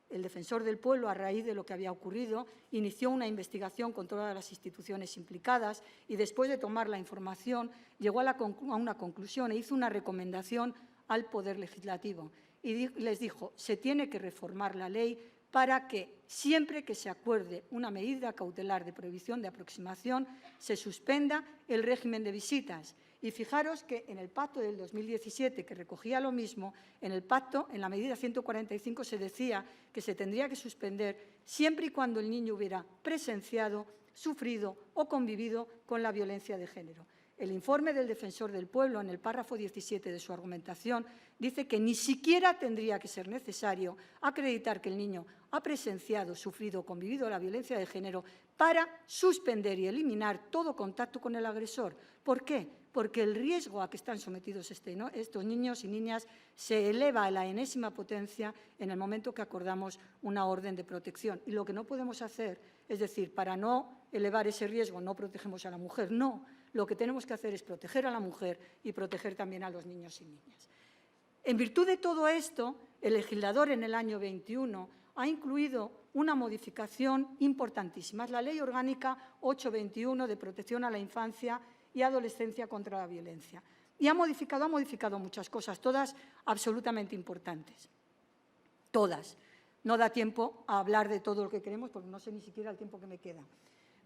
el Defensor del Pueblo, a raíz de lo que había ocurrido, inició una investigación con todas las instituciones implicadas y, después de tomar la información, llegó a una conclusión e hizo una recomendación al Poder Legislativo. Y les dijo: se tiene que reformar la ley para que, siempre que se acuerde una medida cautelar de prohibición de aproximación, se suspenda el régimen de visitas. Y fijaros que en el pacto del 2017, que recogía lo mismo, en el pacto, en la medida 145, se decía que se tendría que suspender siempre y cuando el niño hubiera presenciado, sufrido o convivido con la violencia de género. El informe del Defensor del Pueblo, en el párrafo 17 de su argumentación, dice que ni siquiera tendría que ser necesario acreditar que el niño ha presenciado, sufrido o convivido la violencia de género para suspender y eliminar todo contacto con el agresor. ¿Por qué? Porque el riesgo a que están sometidos estos niños y niñas se eleva a la enésima potencia en el momento que acordamos una orden de protección. Y lo que no podemos hacer es decir, para no elevar ese riesgo no protegemos a la mujer. No, lo que tenemos que hacer es proteger a la mujer y proteger también a los niños y niñas. En virtud de todo esto, el legislador en el año 21 ha incluido una modificación importantísima. Es la Ley Orgánica 821 de Protección a la Infancia y Adolescencia contra la Violencia. Y ha modificado muchas cosas, todas absolutamente importantes. Todas. No da tiempo a hablar de todo lo que queremos porque no sé ni siquiera el tiempo que me queda.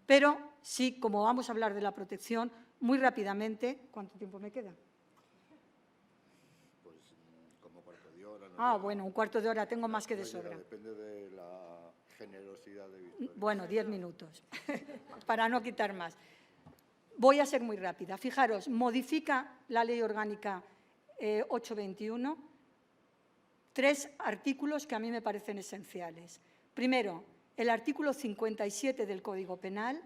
Pero sí, como vamos a hablar de la protección, muy rápidamente… ¿Cuánto tiempo me queda? Pues como cuarto de hora. No bueno, un cuarto de hora, tengo más que de sobra. Depende de la generosidad de Victoria. Bueno, 10 minutos, para no quitar más. Voy a ser muy rápida. Fijaros, modifica la Ley Orgánica 821 3 artículos que a mí me parecen esenciales. Primero, el artículo 57 del Código Penal,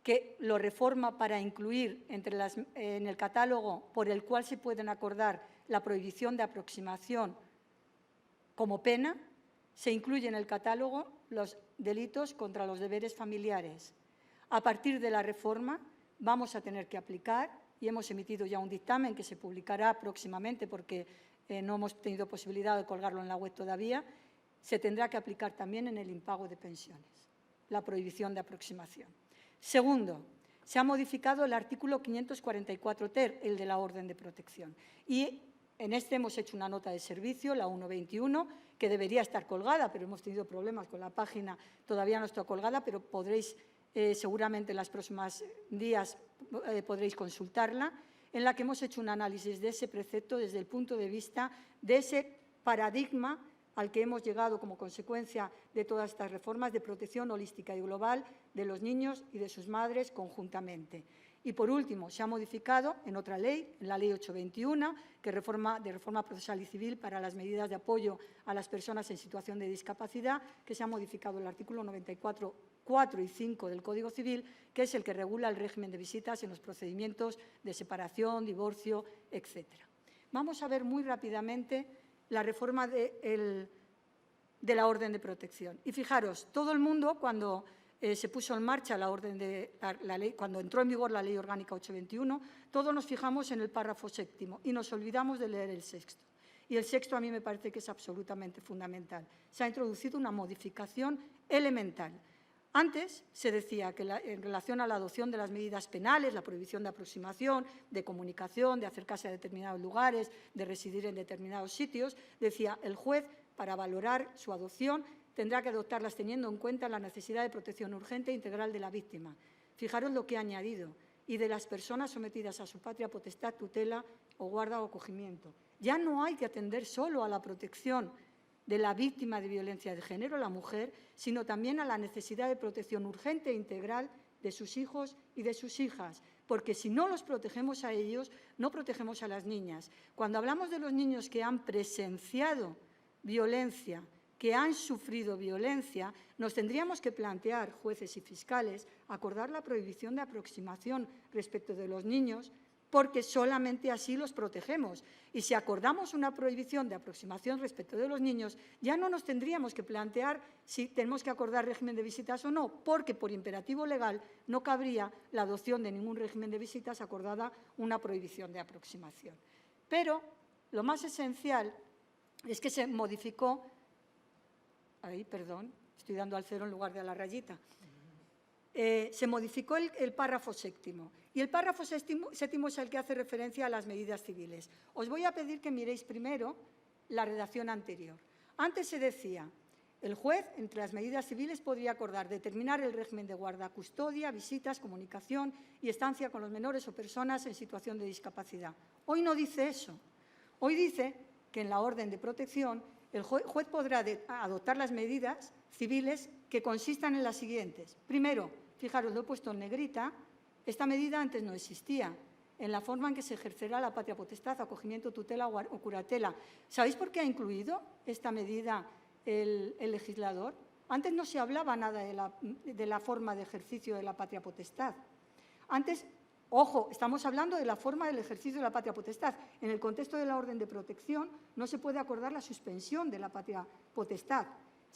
que lo reforma para incluir en el catálogo por el cual se pueden acordar la prohibición de aproximación como pena, se incluye en el catálogo los delitos contra los deberes familiares. A partir de la reforma vamos a tener que aplicar, y hemos emitido ya un dictamen que se publicará próximamente porque no hemos tenido posibilidad de colgarlo en la web todavía, se tendrá que aplicar también en el impago de pensiones, la prohibición de aproximación. Segundo, se ha modificado el artículo 544 ter, el de la orden de protección. Y en este hemos hecho una nota de servicio, la 121, que debería estar colgada, pero hemos tenido problemas con la página, todavía no está colgada, pero podréis, seguramente en los próximos días podréis consultarla, en la que hemos hecho un análisis de ese precepto desde el punto de vista de ese paradigma al que hemos llegado como consecuencia de todas estas reformas de protección holística y global de los niños y de sus madres conjuntamente. Y, por último, se ha modificado en otra ley, en la Ley 821, de reforma procesal y civil para las medidas de apoyo a las personas en situación de discapacidad, que se ha modificado el artículo 94, 4 y 5 del Código Civil, que es el que regula el régimen de visitas en los procedimientos de separación, divorcio, etc. Vamos a ver muy rápidamente la reforma de la orden de protección. Y fijaros, todo el mundo, cuando se puso en marcha la ley, cuando entró en vigor la Ley Orgánica 821, todos nos fijamos en el párrafo séptimo y nos olvidamos de leer el sexto. Y el sexto a mí me parece que es absolutamente fundamental. Se ha introducido una modificación elemental. Antes se decía que en relación a la adopción de las medidas penales, la prohibición de aproximación, de comunicación, de acercarse a determinados lugares, de residir en determinados sitios, decía el juez, para valorar su adopción, tendrá que adoptarlas teniendo en cuenta la necesidad de protección urgente e integral de la víctima. Fijaros lo que ha añadido, y de las personas sometidas a su patria potestad, tutela o guarda o acogimiento. Ya no hay que atender solo a la protección de la víctima de violencia de género, la mujer, sino también a la necesidad de protección urgente e integral de sus hijos y de sus hijas, porque si no los protegemos a ellos, no protegemos a las niñas. Cuando hablamos de los niños que han presenciado violencia, que han sufrido violencia, nos tendríamos que plantear, jueces y fiscales, acordar la prohibición de aproximación respecto de los niños, porque solamente así los protegemos. Y si acordamos una prohibición de aproximación respecto de los niños, ya no nos tendríamos que plantear si tenemos que acordar régimen de visitas o no, porque por imperativo legal no cabría la adopción de ningún régimen de visitas acordada una prohibición de aproximación. Pero lo más esencial es que se modificó… perdón, estoy dando al cero en lugar de a la rayita. Se modificó el párrafo séptimo. Y el párrafo séptimo es el que hace referencia a las medidas civiles. Os voy a pedir que miréis primero la redacción anterior. Antes se decía, el juez, entre las medidas civiles, podría acordar determinar el régimen de guarda, custodia, visitas, comunicación y estancia con los menores o personas en situación de discapacidad. Hoy no dice eso. Hoy dice que en la orden de protección el juez podrá adoptar las medidas civiles que consistan en las siguientes. Primero, fijaros, lo he puesto en negrita, esta medida antes no existía, en la forma en que se ejercerá la patria potestad, acogimiento, tutela o curatela. ¿Sabéis por qué ha incluido esta medida el legislador? Antes no se hablaba nada de la forma de ejercicio de la patria potestad. Antes, ojo, estamos hablando de la forma del ejercicio de la patria potestad. En el contexto de la orden de protección no se puede acordar la suspensión de la patria potestad.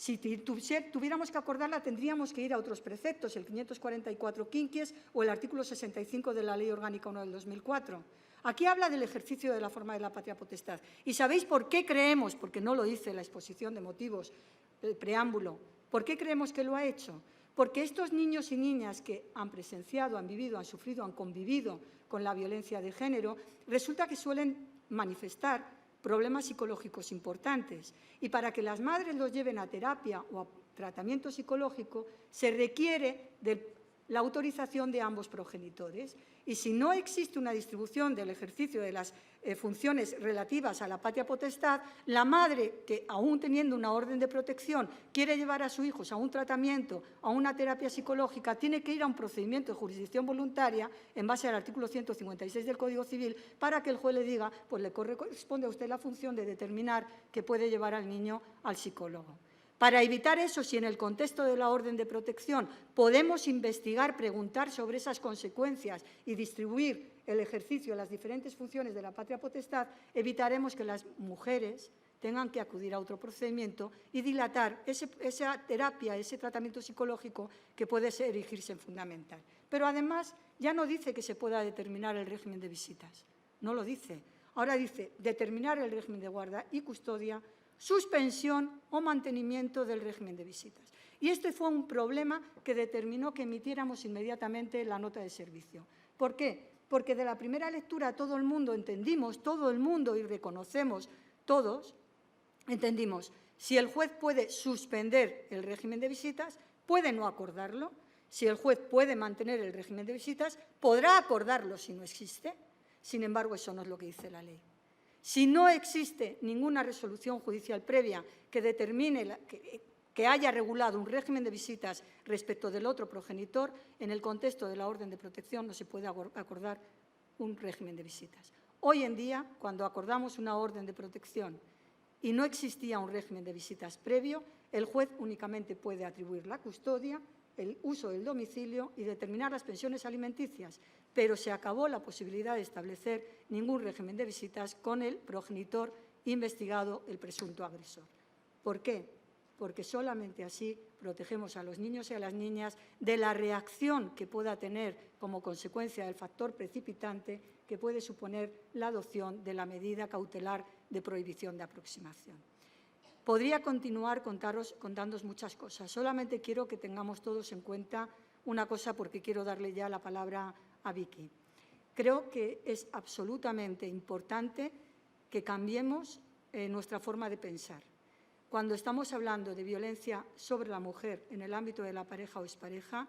Si tuviéramos que acordarla, tendríamos que ir a otros preceptos, el 544 quinquies o el artículo 65 de la Ley Orgánica 1 del 2004. Aquí habla del ejercicio de la forma de la patria potestad. ¿Y sabéis por qué creemos? Porque no lo dice la exposición de motivos, el preámbulo. ¿Por qué creemos que lo ha hecho? Porque estos niños y niñas que han presenciado, han vivido, han sufrido, han convivido con la violencia de género, resulta que suelen manifestar problemas psicológicos importantes. Y para que las madres los lleven a terapia o a tratamiento psicológico, se requiere de la autorización de ambos progenitores. Y si no existe una distribución del ejercicio de las funciones relativas a la patria potestad, la madre, que aún teniendo una orden de protección, quiere llevar a sus hijos a un tratamiento, a una terapia psicológica, tiene que ir a un procedimiento de jurisdicción voluntaria en base al artículo 156 del Código Civil para que el juez le diga, pues le corresponde a usted la función de determinar que puede llevar al niño al psicólogo. Para evitar eso, si en el contexto de la orden de protección podemos investigar, preguntar sobre esas consecuencias y distribuir el ejercicio de las diferentes funciones de la patria potestad, evitaremos que las mujeres tengan que acudir a otro procedimiento y dilatar esa terapia, ese tratamiento psicológico que puede erigirse en fundamental. Pero además ya no dice que se pueda determinar el régimen de visitas, no lo dice. Ahora dice determinar el régimen de guarda y custodia, suspensión o mantenimiento del régimen de visitas. Y este fue un problema que determinó que emitiéramos inmediatamente la nota de servicio. ¿Por qué? Porque de la primera lectura todo el mundo entendimos, todo el mundo y reconocemos todos, entendimos, si el juez puede suspender el régimen de visitas, puede no acordarlo. Si el juez puede mantener el régimen de visitas, podrá acordarlo si no existe. Sin embargo, eso no es lo que dice la ley. Si no existe ninguna resolución judicial previa que determine que haya regulado un régimen de visitas respecto del otro progenitor, en el contexto de la orden de protección no se puede acordar un régimen de visitas. Hoy en día, cuando acordamos una orden de protección y no existía un régimen de visitas previo, el juez únicamente puede atribuir la custodia, el uso del domicilio y determinar las pensiones alimenticias, pero se acabó la posibilidad de establecer ningún régimen de visitas con el progenitor investigado, el presunto agresor. ¿Por qué? Porque solamente así protegemos a los niños y a las niñas de la reacción que pueda tener como consecuencia del factor precipitante que puede suponer la adopción de la medida cautelar de prohibición de aproximación. Podría continuar contándoos muchas cosas. Solamente quiero que tengamos todos en cuenta una cosa porque quiero darle ya la palabra a Vicky. Creo que es absolutamente importante que cambiemos nuestra forma de pensar. Cuando estamos hablando de violencia sobre la mujer en el ámbito de la pareja o expareja,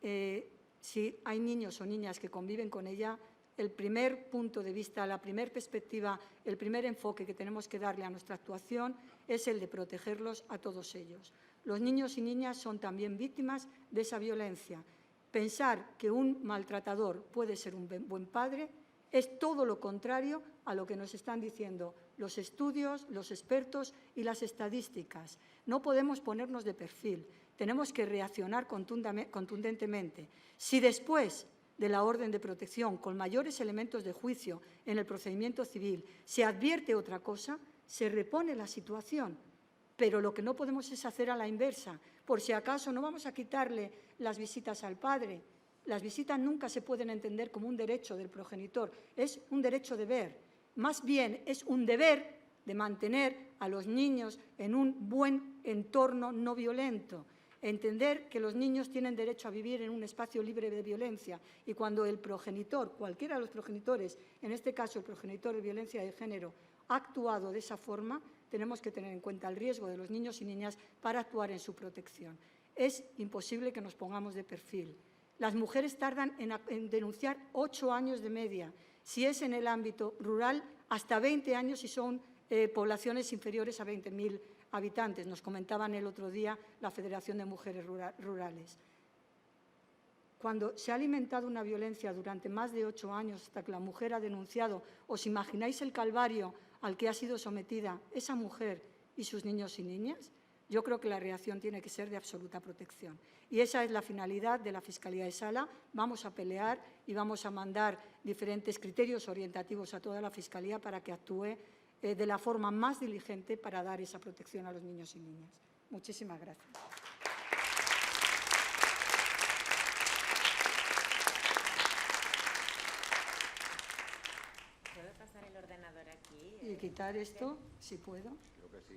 si hay niños o niñas que conviven con ella, el primer punto de vista, la primera perspectiva, el primer enfoque que tenemos que darle a nuestra actuación es el de protegerlos a todos ellos. Los niños y niñas son también víctimas de esa violencia. Pensar que un maltratador puede ser un buen padre es todo lo contrario a lo que nos están diciendo los estudios, los expertos y las estadísticas. No podemos ponernos de perfil, tenemos que reaccionar contundentemente. Si después de la orden de protección, con mayores elementos de juicio en el procedimiento civil, se advierte otra cosa, se repone la situación. Pero lo que no podemos es hacer a la inversa. Por si acaso no vamos a quitarle las visitas al padre. Las visitas nunca se pueden entender como un derecho del progenitor, es un derecho de ver. Más bien es un deber de mantener a los niños en un buen entorno no violento. Entender que los niños tienen derecho a vivir en un espacio libre de violencia y cuando el progenitor, cualquiera de los progenitores, en este caso el progenitor de violencia de género, ha actuado de esa forma, tenemos que tener en cuenta el riesgo de los niños y niñas para actuar en su protección. Es imposible que nos pongamos de perfil. Las mujeres tardan en denunciar 8 años de media. Si es en el ámbito rural, hasta 20 años si son poblaciones inferiores a 20.000 habitantes. Nos comentaban el otro día la Federación de Mujeres Rurales. Cuando se ha alimentado una violencia durante más de 8 años hasta que la mujer ha denunciado, ¿os imagináis el calvario al que ha sido sometida esa mujer y sus niños y niñas? Yo creo que la reacción tiene que ser de absoluta protección. Y esa es la finalidad de la Fiscalía de Sala. Vamos a pelear y vamos a mandar diferentes criterios orientativos a toda la Fiscalía para que actúe de la forma más diligente para dar esa protección a los niños y niñas. Muchísimas gracias. ¿Puedo pasar el ordenador aquí? Y quitar esto, si puedo. Creo que sí.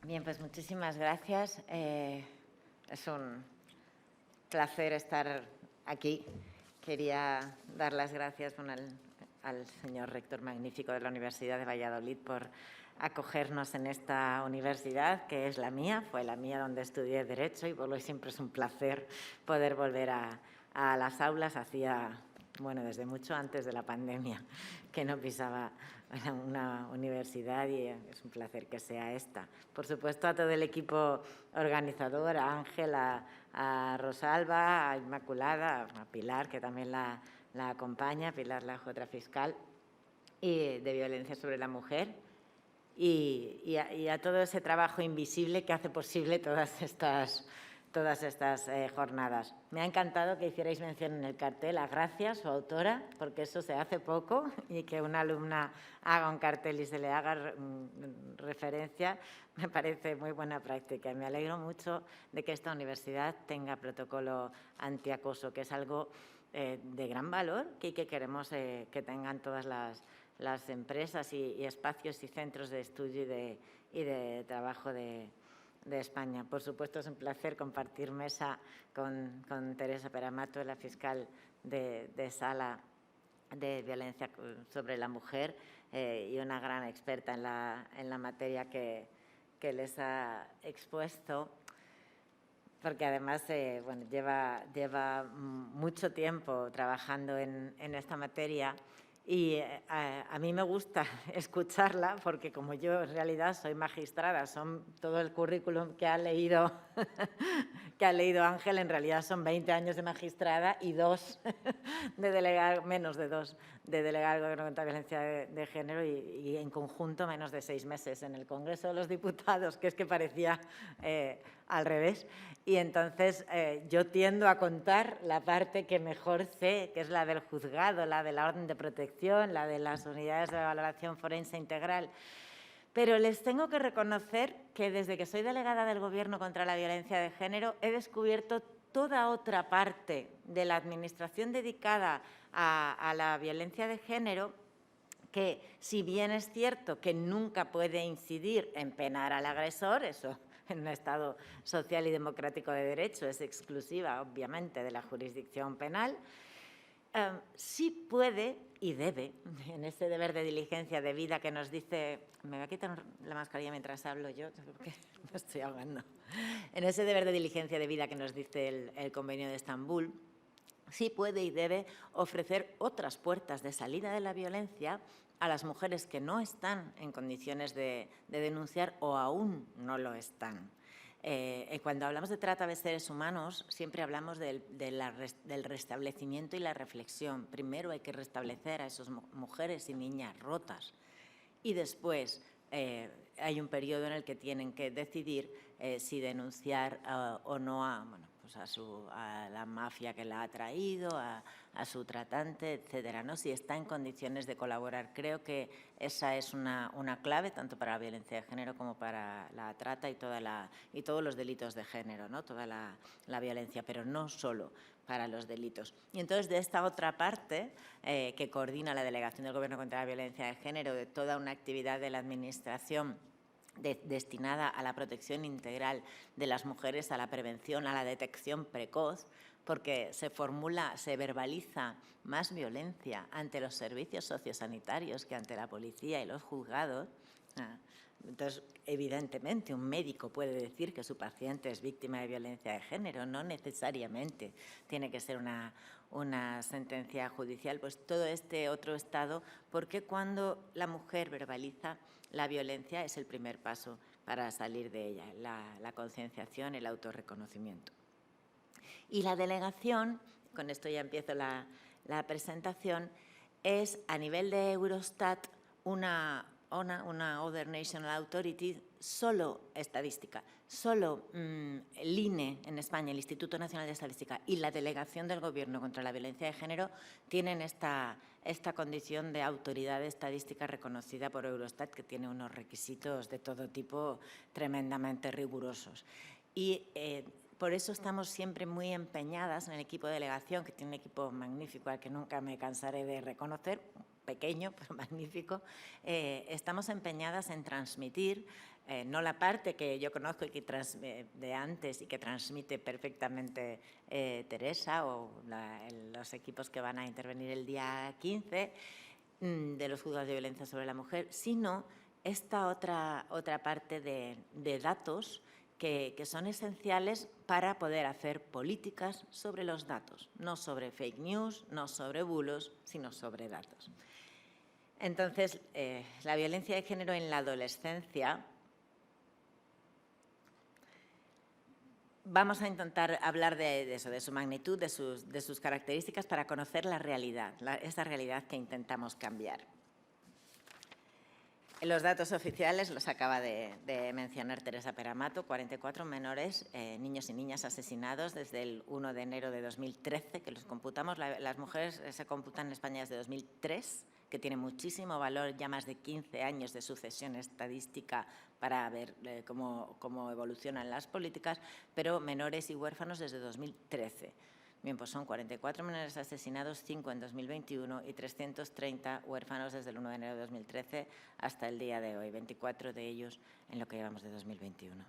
Bien, pues muchísimas gracias. Es un placer estar aquí. Quería dar las gracias al señor rector magnífico de la Universidad de Valladolid por acogernos en esta universidad, que es la mía, fue la mía donde estudié Derecho y por lo que siempre es un placer poder volver a las aulas. Hacía, bueno, desde mucho antes de la pandemia que no pisaba una universidad y es un placer que sea esta. Por supuesto, a todo el equipo organizador, a Ángela, a Rosalba, a Inmaculada, a Pilar, que también la acompaña, Pilar Lajo, otra fiscal, y de violencia sobre la mujer, y a todo ese trabajo invisible que hace posible todas estas jornadas. Me ha encantado que hicierais mención en el cartel a Gracia, su autora, porque eso se hace poco, y que una alumna haga un cartel y se le haga referencia, me parece muy buena práctica. Me alegro mucho de que esta universidad tenga protocolo antiacoso, que es algo de gran valor y que queremos que tengan todas las empresas y espacios y centros de estudio y de trabajo de España. Por supuesto, es un placer compartir mesa con Teresa Peramato, la fiscal de Sala de Violencia sobre la Mujer y una gran experta en la materia que les ha expuesto, porque además bueno, lleva mucho tiempo trabajando en esta materia. Y a mí me gusta escucharla porque como yo en realidad soy magistrada, son todo el currículum que ha leído Ángel, en realidad son 20 años de magistrada y 2 de delegado, menos de 2 de delegado del Gobierno contra la Violencia de Género y en conjunto menos de 6 meses en el Congreso de los Diputados, que es que parecía al revés. Y entonces yo tiendo a contar la parte que mejor sé, que es la del juzgado, la de la orden de protección, la de las unidades de valoración forense integral. Pero les tengo que reconocer que desde que soy delegada del Gobierno contra la violencia de género he descubierto toda otra parte de la Administración dedicada a la violencia de género que, si bien es cierto que nunca puede incidir en penar al agresor, eso en un Estado social y democrático de derecho es exclusiva, obviamente, de la jurisdicción penal, sí puede y debe, en ese deber de diligencia debida que nos dice… Me voy a quitar la mascarilla mientras hablo yo, porque me estoy ahogando. En ese deber de diligencia debida que nos dice el Convenio de Estambul, sí puede y debe ofrecer otras puertas de salida de la violencia a las mujeres que no están en condiciones de denunciar o aún no lo están. Cuando hablamos de trata de seres humanos, siempre hablamos del restablecimiento y la reflexión. Primero hay que restablecer a esas mujeres y niñas rotas y después hay un periodo en el que tienen que decidir si denunciar o no a pues a la mafia que la ha traído, a su tratante, etcétera, ¿no? Si está en condiciones de colaborar. Creo que esa es una clave tanto para la violencia de género como para la trata y todos los delitos de género, ¿no? Toda la violencia, pero no solo para los delitos. Y entonces, de esta otra parte que coordina la Delegación del Gobierno contra la Violencia de Género, de toda una actividad de la Administración destinada a la protección integral de las mujeres, a la prevención, a la detección precoz, porque se verbaliza más violencia ante los servicios sociosanitarios que ante la policía y los juzgados. Entonces, evidentemente, un médico puede decir que su paciente es víctima de violencia de género, no necesariamente tiene que ser una sentencia judicial, pues todo este otro estado, porque cuando la mujer verbaliza la violencia es el primer paso para salir de ella, la concienciación, el autorreconocimiento. Y la delegación, con esto ya empiezo la presentación, es a nivel de Eurostat una Other National Authority, solo estadística, solo el INE en España, el Instituto Nacional de Estadística, y la Delegación del Gobierno contra la Violencia de Género tienen esta condición de autoridad estadística reconocida por Eurostat, que tiene unos requisitos de todo tipo tremendamente rigurosos. Y por eso estamos siempre muy empeñadas en el equipo de delegación, que tiene un equipo magnífico al que nunca me cansaré de reconocer, pequeño pero magnífico. Estamos empeñadas en transmitir, no la parte que yo conozco y que de antes y que transmite perfectamente Teresa o los equipos que van a intervenir el día 15 de los juzgados de violencia sobre la mujer, sino esta otra parte de datos que son esenciales para poder hacer políticas sobre los datos, no sobre fake news, no sobre bulos, sino sobre datos. Entonces, la violencia de género en la adolescencia, vamos a intentar hablar de eso, de su magnitud, de sus características, para conocer la realidad, esa realidad que intentamos cambiar. Los datos oficiales los acaba de mencionar Teresa Peramato: 44 menores, niños y niñas asesinados desde el 1 de enero de 2013, que los computamos. Las mujeres se computan en España desde 2003, que tiene muchísimo valor, ya más de 15 años de sucesión estadística para ver cómo evolucionan las políticas, pero menores y huérfanos desde 2013. Bien, pues son 44 menores asesinados, 5 en 2021 y 330 huérfanos desde el 1 de enero de 2013 hasta el día de hoy, 24 de ellos en lo que llevamos de 2021.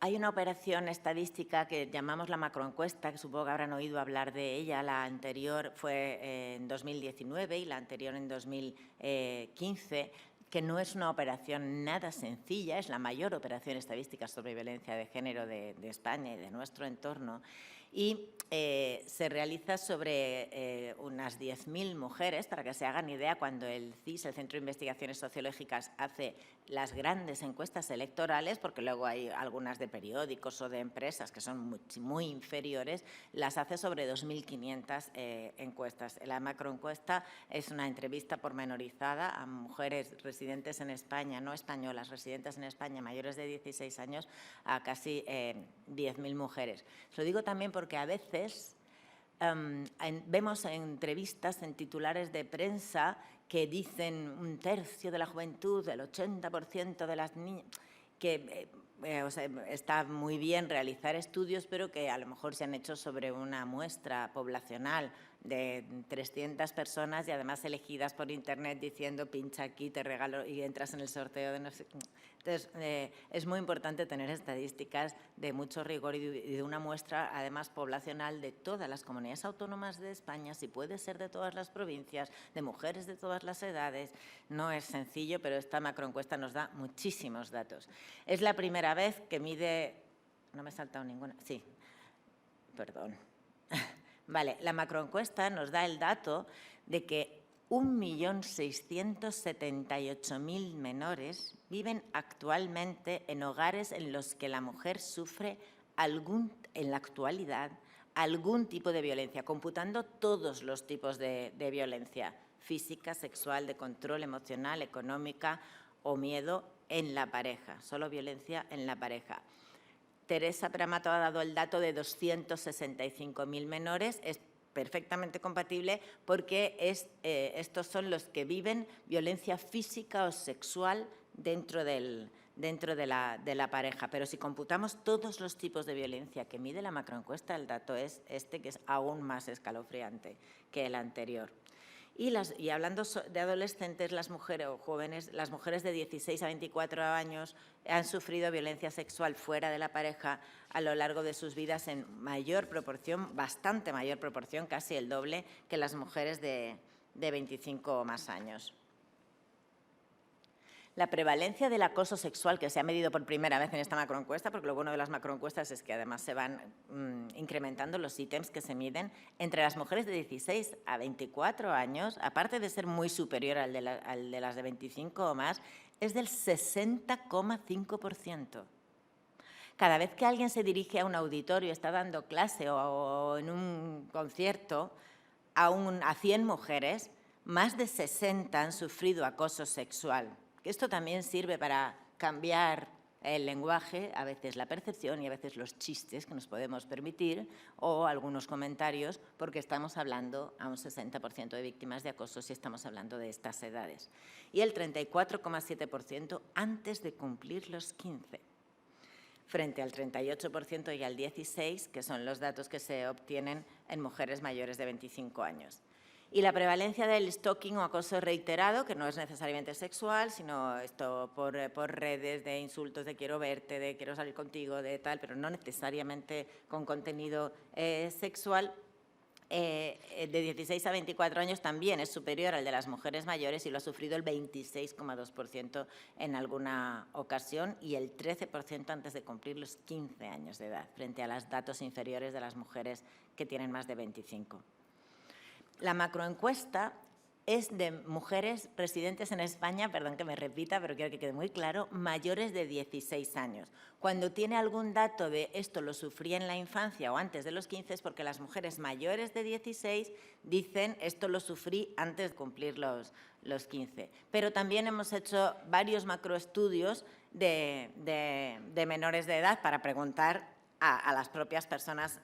Hay una operación estadística que llamamos la macroencuesta, que supongo que habrán oído hablar de ella. La anterior fue en 2019 y la anterior en 2015, que no es una operación nada sencilla, es la mayor operación estadística sobre violencia de género de España y de nuestro entorno, y se realiza sobre unas 10.000 mujeres. Para que se hagan idea, cuando el CIS, el Centro de Investigaciones Sociológicas, hace las grandes encuestas electorales, porque luego hay algunas de periódicos o de empresas que son muy inferiores, las hace sobre 2.500 encuestas. La macroencuesta es una entrevista pormenorizada a mujeres residentes en España, no españolas, residentes en España, mayores de 16 años, a casi 10.000 mujeres. Lo digo también porque a veces vemos entrevistas en titulares de prensa que dicen 1/3 de la juventud, el 80% de las niñas, que o sea, está muy bien realizar estudios, pero que a lo mejor se han hecho sobre una muestra poblacional de 300 personas y además elegidas por internet diciendo pincha aquí, te regalo y entras en el sorteo de no sé. Entonces, es muy importante tener estadísticas de mucho rigor y de una muestra además poblacional de todas las comunidades autónomas de España, si puede ser de todas las provincias, de mujeres de todas las edades. No es sencillo, pero esta macroencuesta nos da muchísimos datos. Es la primera vez que mide... No me he saltado ninguna. Sí, perdón. Vale, la macroencuesta nos da el dato de que 1.678.000 menores viven actualmente en hogares en los que la mujer sufre en la actualidad algún tipo de violencia, computando todos los tipos de violencia: física, sexual, de control emocional, económica o miedo, en la pareja, solo violencia en la pareja. Teresa Pramato ha dado el dato de 265.000 menores, es perfectamente compatible porque estos son los que viven violencia física o sexual dentro de la pareja. Pero si computamos todos los tipos de violencia que mide la macroencuesta, el dato es este, que es aún más escalofriante que el anterior. Y hablando de adolescentes, las mujeres o jóvenes, las mujeres de 16 a 24 años han sufrido violencia sexual fuera de la pareja a lo largo de sus vidas en mayor proporción, bastante mayor proporción, casi el doble, que las mujeres de 25 o más años. La prevalencia del acoso sexual, que se ha medido por primera vez en esta macroencuesta, porque lo bueno de las macroencuestas es que además se van incrementando los ítems que se miden, entre las mujeres de 16 a 24 años, aparte de ser muy superior al de las de 25 o más, es del 60,5%. Cada vez que alguien se dirige a un auditorio, está dando clase o en un concierto a 100 mujeres, más de 60 han sufrido acoso sexual. Esto también sirve para cambiar el lenguaje, a veces la percepción y a veces los chistes que nos podemos permitir o algunos comentarios, porque estamos hablando a un 60% de víctimas de acoso si estamos hablando de estas edades. Y el 34,7% antes de cumplir los 15, frente al 38% y al 16%, que son los datos que se obtienen en mujeres mayores de 25 años. Y la prevalencia del stalking o acoso reiterado, que no es necesariamente sexual, sino esto por redes de insultos de quiero verte, de quiero salir contigo, de tal, pero no necesariamente con contenido sexual, de 16 a 24 años también es superior al de las mujeres mayores y lo ha sufrido el 26,2% en alguna ocasión y el 13% antes de cumplir los 15 años de edad, frente a los datos inferiores de las mujeres que tienen más de 25. La macroencuesta es de mujeres residentes en España, perdón que me repita, pero quiero que quede muy claro, mayores de 16 años. Cuando tiene algún dato de esto lo sufrí en la infancia o antes de los 15 es porque las mujeres mayores de 16 dicen esto lo sufrí antes de cumplir los 15. Pero también hemos hecho varios macroestudios de menores de edad para preguntar a las propias personas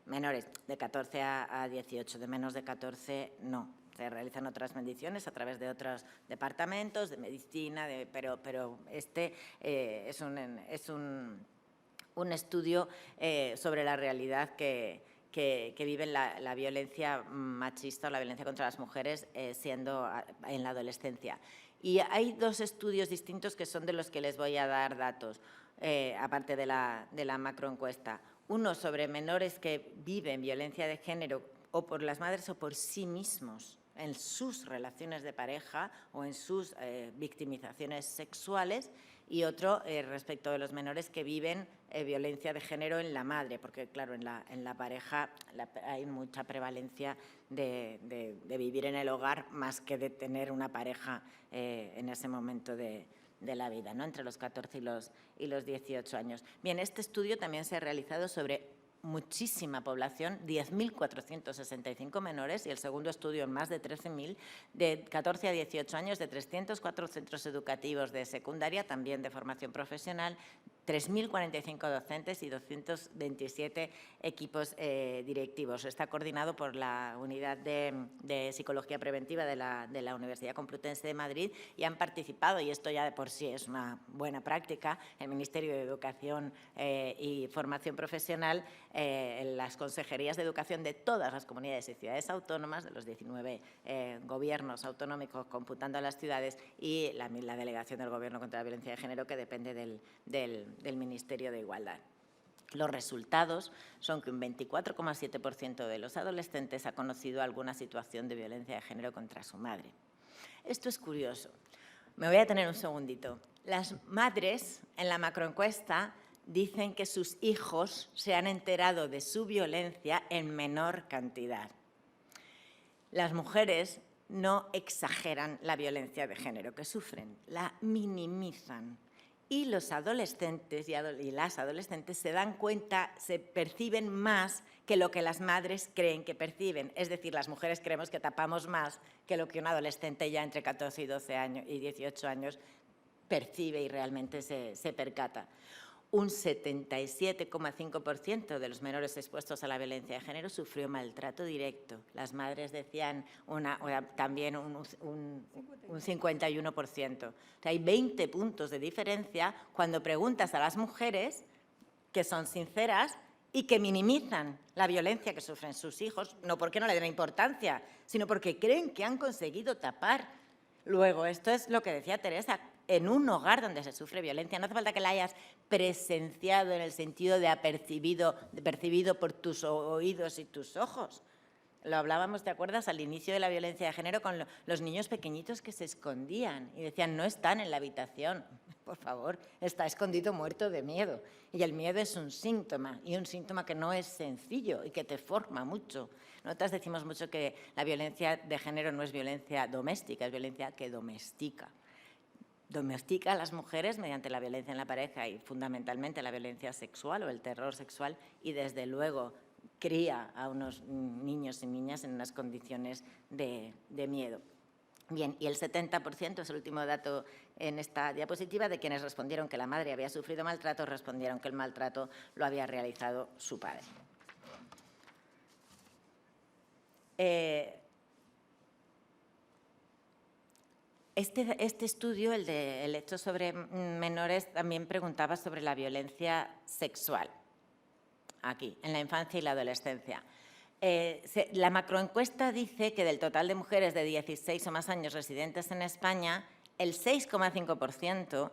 menores, de 14 a 18, de menos de 14 no. Se realizan otras mediciones a través de otros departamentos, de medicina, pero este es un estudio sobre la realidad que viven la violencia machista o la violencia contra las mujeres siendo en la adolescencia. Y hay dos estudios distintos que son de los que les voy a dar datos. Aparte de la macroencuesta. Uno sobre menores que viven violencia de género o por las madres o por sí mismos en sus relaciones de pareja o en sus victimizaciones sexuales y otro respecto de los menores que viven violencia de género en la madre, porque claro, en la pareja hay mucha prevalencia de vivir en el hogar más que de tener una pareja en ese momento de la vida, ¿no? Entre los 14 y los 18 años. Bien, este estudio también se ha realizado sobre muchísima población, 10.465 menores, y el segundo estudio en más de 13.000, de 14 a 18 años, de 304 centros educativos de secundaria, también de formación profesional, 3.045 docentes y 227 equipos directivos. Está coordinado por la Unidad de Psicología Preventiva de la Universidad Complutense de Madrid y han participado, y esto ya de por sí es una buena práctica, el Ministerio de Educación y Formación Profesional, en las consejerías de educación de todas las comunidades y ciudades autónomas, de los 19 gobiernos autonómicos computando a las ciudades y la delegación del Gobierno contra la Violencia de Género que depende del Ministerio de Igualdad. Los resultados son que un 24,7% de los adolescentes ha conocido alguna situación de violencia de género contra su madre. Esto es curioso. Me voy a tener un segundito. Las madres en la macroencuesta dicen que sus hijos se han enterado de su violencia en menor cantidad. Las mujeres no exageran la violencia de género que sufren, la minimizan. Y los adolescentes y las adolescentes se dan cuenta, se perciben más que lo que las madres creen que perciben. Es decir, las mujeres creemos que tapamos más que lo que un adolescente ya entre 14 y 12 años y 18 años percibe y realmente se percata. Un 77,5% de los menores expuestos a la violencia de género sufrió maltrato directo. Las madres decían también un 51%. O sea, hay 20 puntos de diferencia cuando preguntas a las mujeres que son sinceras y que minimizan la violencia que sufren sus hijos, no porque no le den importancia, sino porque creen que han conseguido tapar. Luego, esto es lo que decía Teresa, en un hogar donde se sufre violencia, no hace falta que la hayas presenciado en el sentido de percibido por tus oídos y tus ojos. Lo hablábamos, ¿te acuerdas?, al inicio de la violencia de género con los niños pequeñitos que se escondían y decían, no están en la habitación, por favor, está escondido muerto de miedo. Y el miedo es un síntoma, y un síntoma que no es sencillo y que te forma mucho. Nosotras decimos mucho que la violencia de género no es violencia doméstica, es violencia que domestica. Domestica a las mujeres mediante la violencia en la pareja y fundamentalmente la violencia sexual o el terror sexual y desde luego cría a unos niños y niñas en unas condiciones de miedo. Bien, y el 70%, es el último dato en esta diapositiva, de quienes respondieron que la madre había sufrido maltrato, respondieron que el maltrato lo había realizado su padre. Este estudio, el hecho sobre menores, también preguntaba sobre la violencia sexual, aquí, en la infancia y la adolescencia. La macroencuesta dice que del total de mujeres de 16 o más años residentes en España, el 6,5%,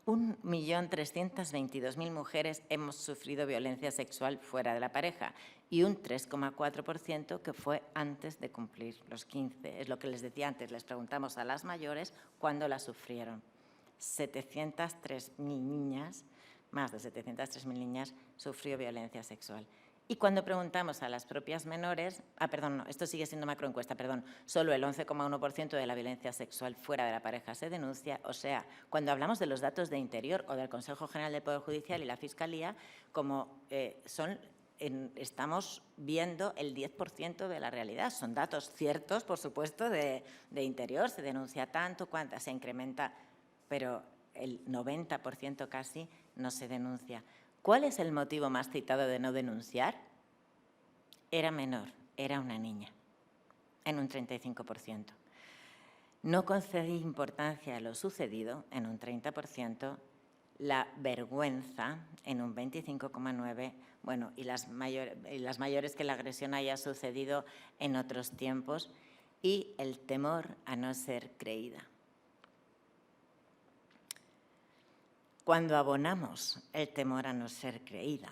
1.322.000 mujeres hemos sufrido violencia sexual fuera de la pareja y un 3,4% que fue antes de cumplir los 15. Es lo que les decía antes, les preguntamos a las mayores cuándo la sufrieron. 703.000 niñas, más de 703.000 niñas, sufrió violencia sexual. Y cuando preguntamos a las propias menores, esto sigue siendo macroencuesta, solo el 11,1% de la violencia sexual fuera de la pareja se denuncia. O sea, cuando hablamos de los datos de Interior o del Consejo General del Poder Judicial y la Fiscalía, estamos viendo el 10% de la realidad. Son datos ciertos, por supuesto, de Interior, se denuncia tanto, se incrementa, pero el 90% casi no se denuncia. ¿Cuál es el motivo más citado de no denunciar? Era menor, era una niña, en un 35%. No concedí importancia a lo sucedido, en un 30%, la vergüenza, en un 25,9%, bueno, y las mayores que la agresión haya sucedido en otros tiempos, y el temor a no ser creída. Cuando abonamos el temor a no ser creída,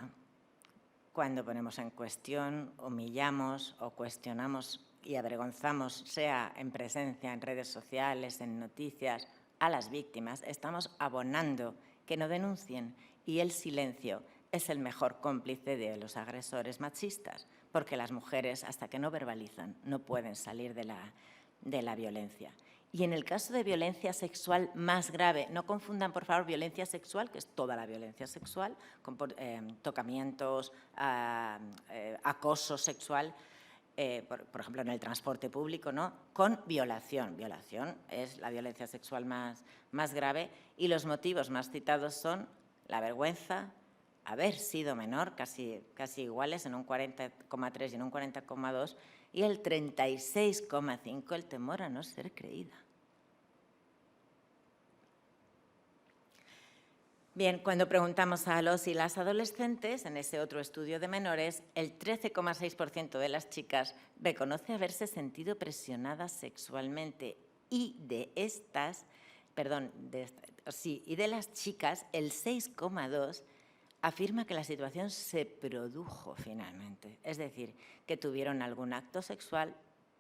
cuando ponemos en cuestión, humillamos o cuestionamos y avergonzamos, sea en presencia, en redes sociales, en noticias, a las víctimas, estamos abonando que no denuncien y el silencio es el mejor cómplice de los agresores machistas, porque las mujeres, hasta que no verbalizan, no pueden salir de la violencia. Y en el caso de violencia sexual más grave, no confundan, por favor, violencia sexual, que es toda la violencia sexual, con tocamientos, acoso sexual, por ejemplo, en el transporte público, ¿no?, con violación. Violación es la violencia sexual más grave y los motivos más citados son la vergüenza, haber sido menor, casi iguales, en un 40,3 y en un 40,2, y el 36,5 el temor a no ser creída. Bien, cuando preguntamos a los y las adolescentes, en ese otro estudio de menores, el 13,6% de las chicas reconoce haberse sentido presionadas sexualmente y de las chicas, el 6,2% afirma que la situación se produjo finalmente, es decir, que tuvieron algún acto sexual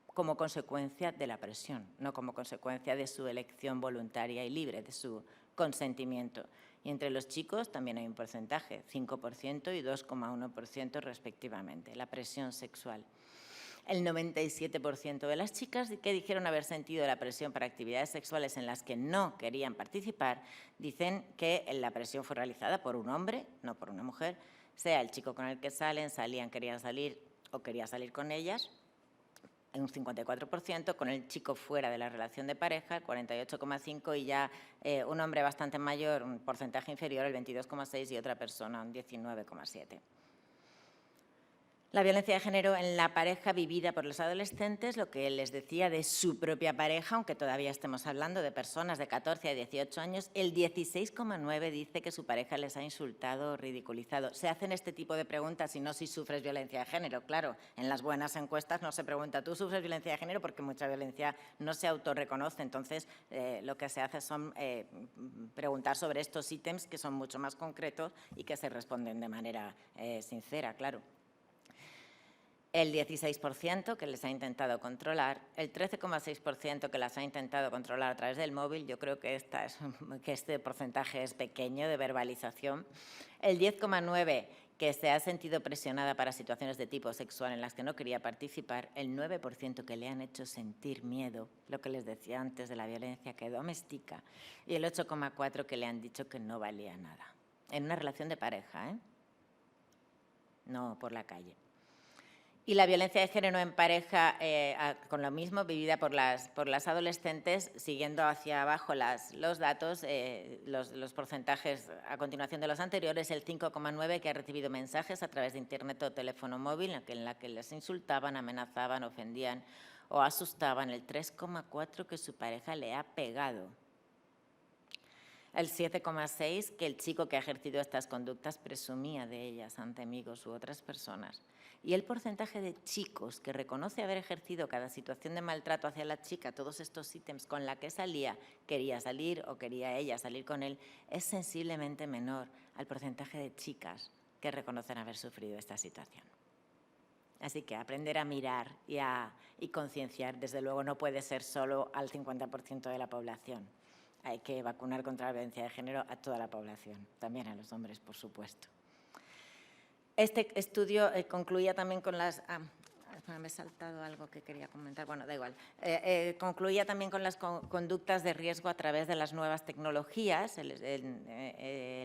como consecuencia de la presión, no como consecuencia de su elección voluntaria y libre, de su consentimiento. Y entre los chicos también hay un porcentaje, 5% y 2,1% respectivamente, la presión sexual. El 97% de las chicas que dijeron haber sentido la presión para actividades sexuales en las que no querían participar, dicen que la presión fue realizada por un hombre, no por una mujer, sea el chico con el que salían, querían salir o quería salir con ellas. un 54%, con el chico fuera de la relación de pareja, el 48,5%, y ya un hombre bastante mayor, un porcentaje inferior, el 22,6%, y otra persona, un 19,7%. La violencia de género en la pareja vivida por los adolescentes, lo que les decía de su propia pareja, aunque todavía estemos hablando de personas de 14 a 18 años, el 16,9% dice que su pareja les ha insultado o ridiculizado. Se hacen este tipo de preguntas y no si sufres violencia de género. Claro, en las buenas encuestas no se pregunta, ¿tú sufres violencia de género? Porque mucha violencia no se autorreconoce. Entonces, lo que se hace son preguntar sobre estos ítems que son mucho más concretos y que se responden de manera sincera, claro. El 16% que les ha intentado controlar, el 13,6% que las ha intentado controlar a través del móvil, yo creo que este porcentaje es pequeño de verbalización, el 10,9% que se ha sentido presionada para situaciones de tipo sexual en las que no quería participar, el 9% que le han hecho sentir miedo, lo que les decía antes de la violencia que domestica, y el 8,4% que le han dicho que no valía nada. En una relación de pareja, no por la calle. Y la violencia de género en pareja, con lo mismo, vivida por las adolescentes, siguiendo hacia abajo los datos, los porcentajes a continuación de los anteriores, el 5,9% que ha recibido mensajes a través de internet o teléfono móvil en la que les insultaban, amenazaban, ofendían o asustaban, el 3,4% que su pareja le ha pegado. El 7,6% que el chico que ha ejercido estas conductas presumía de ellas ante amigos u otras personas. Y el porcentaje de chicos que reconoce haber ejercido cada situación de maltrato hacia la chica, todos estos ítems con la que salía, quería salir o quería ella salir con él, es sensiblemente menor al porcentaje de chicas que reconocen haber sufrido esta situación. Así que aprender a mirar y concienciar, desde luego, no puede ser solo al 50% de la población. Hay que vacunar contra la violencia de género a toda la población, también a los hombres, por supuesto. Este estudio concluía también con las... me he saltado algo que quería comentar, bueno, da igual. Concluía también con las conductas de riesgo a través de las nuevas tecnologías. El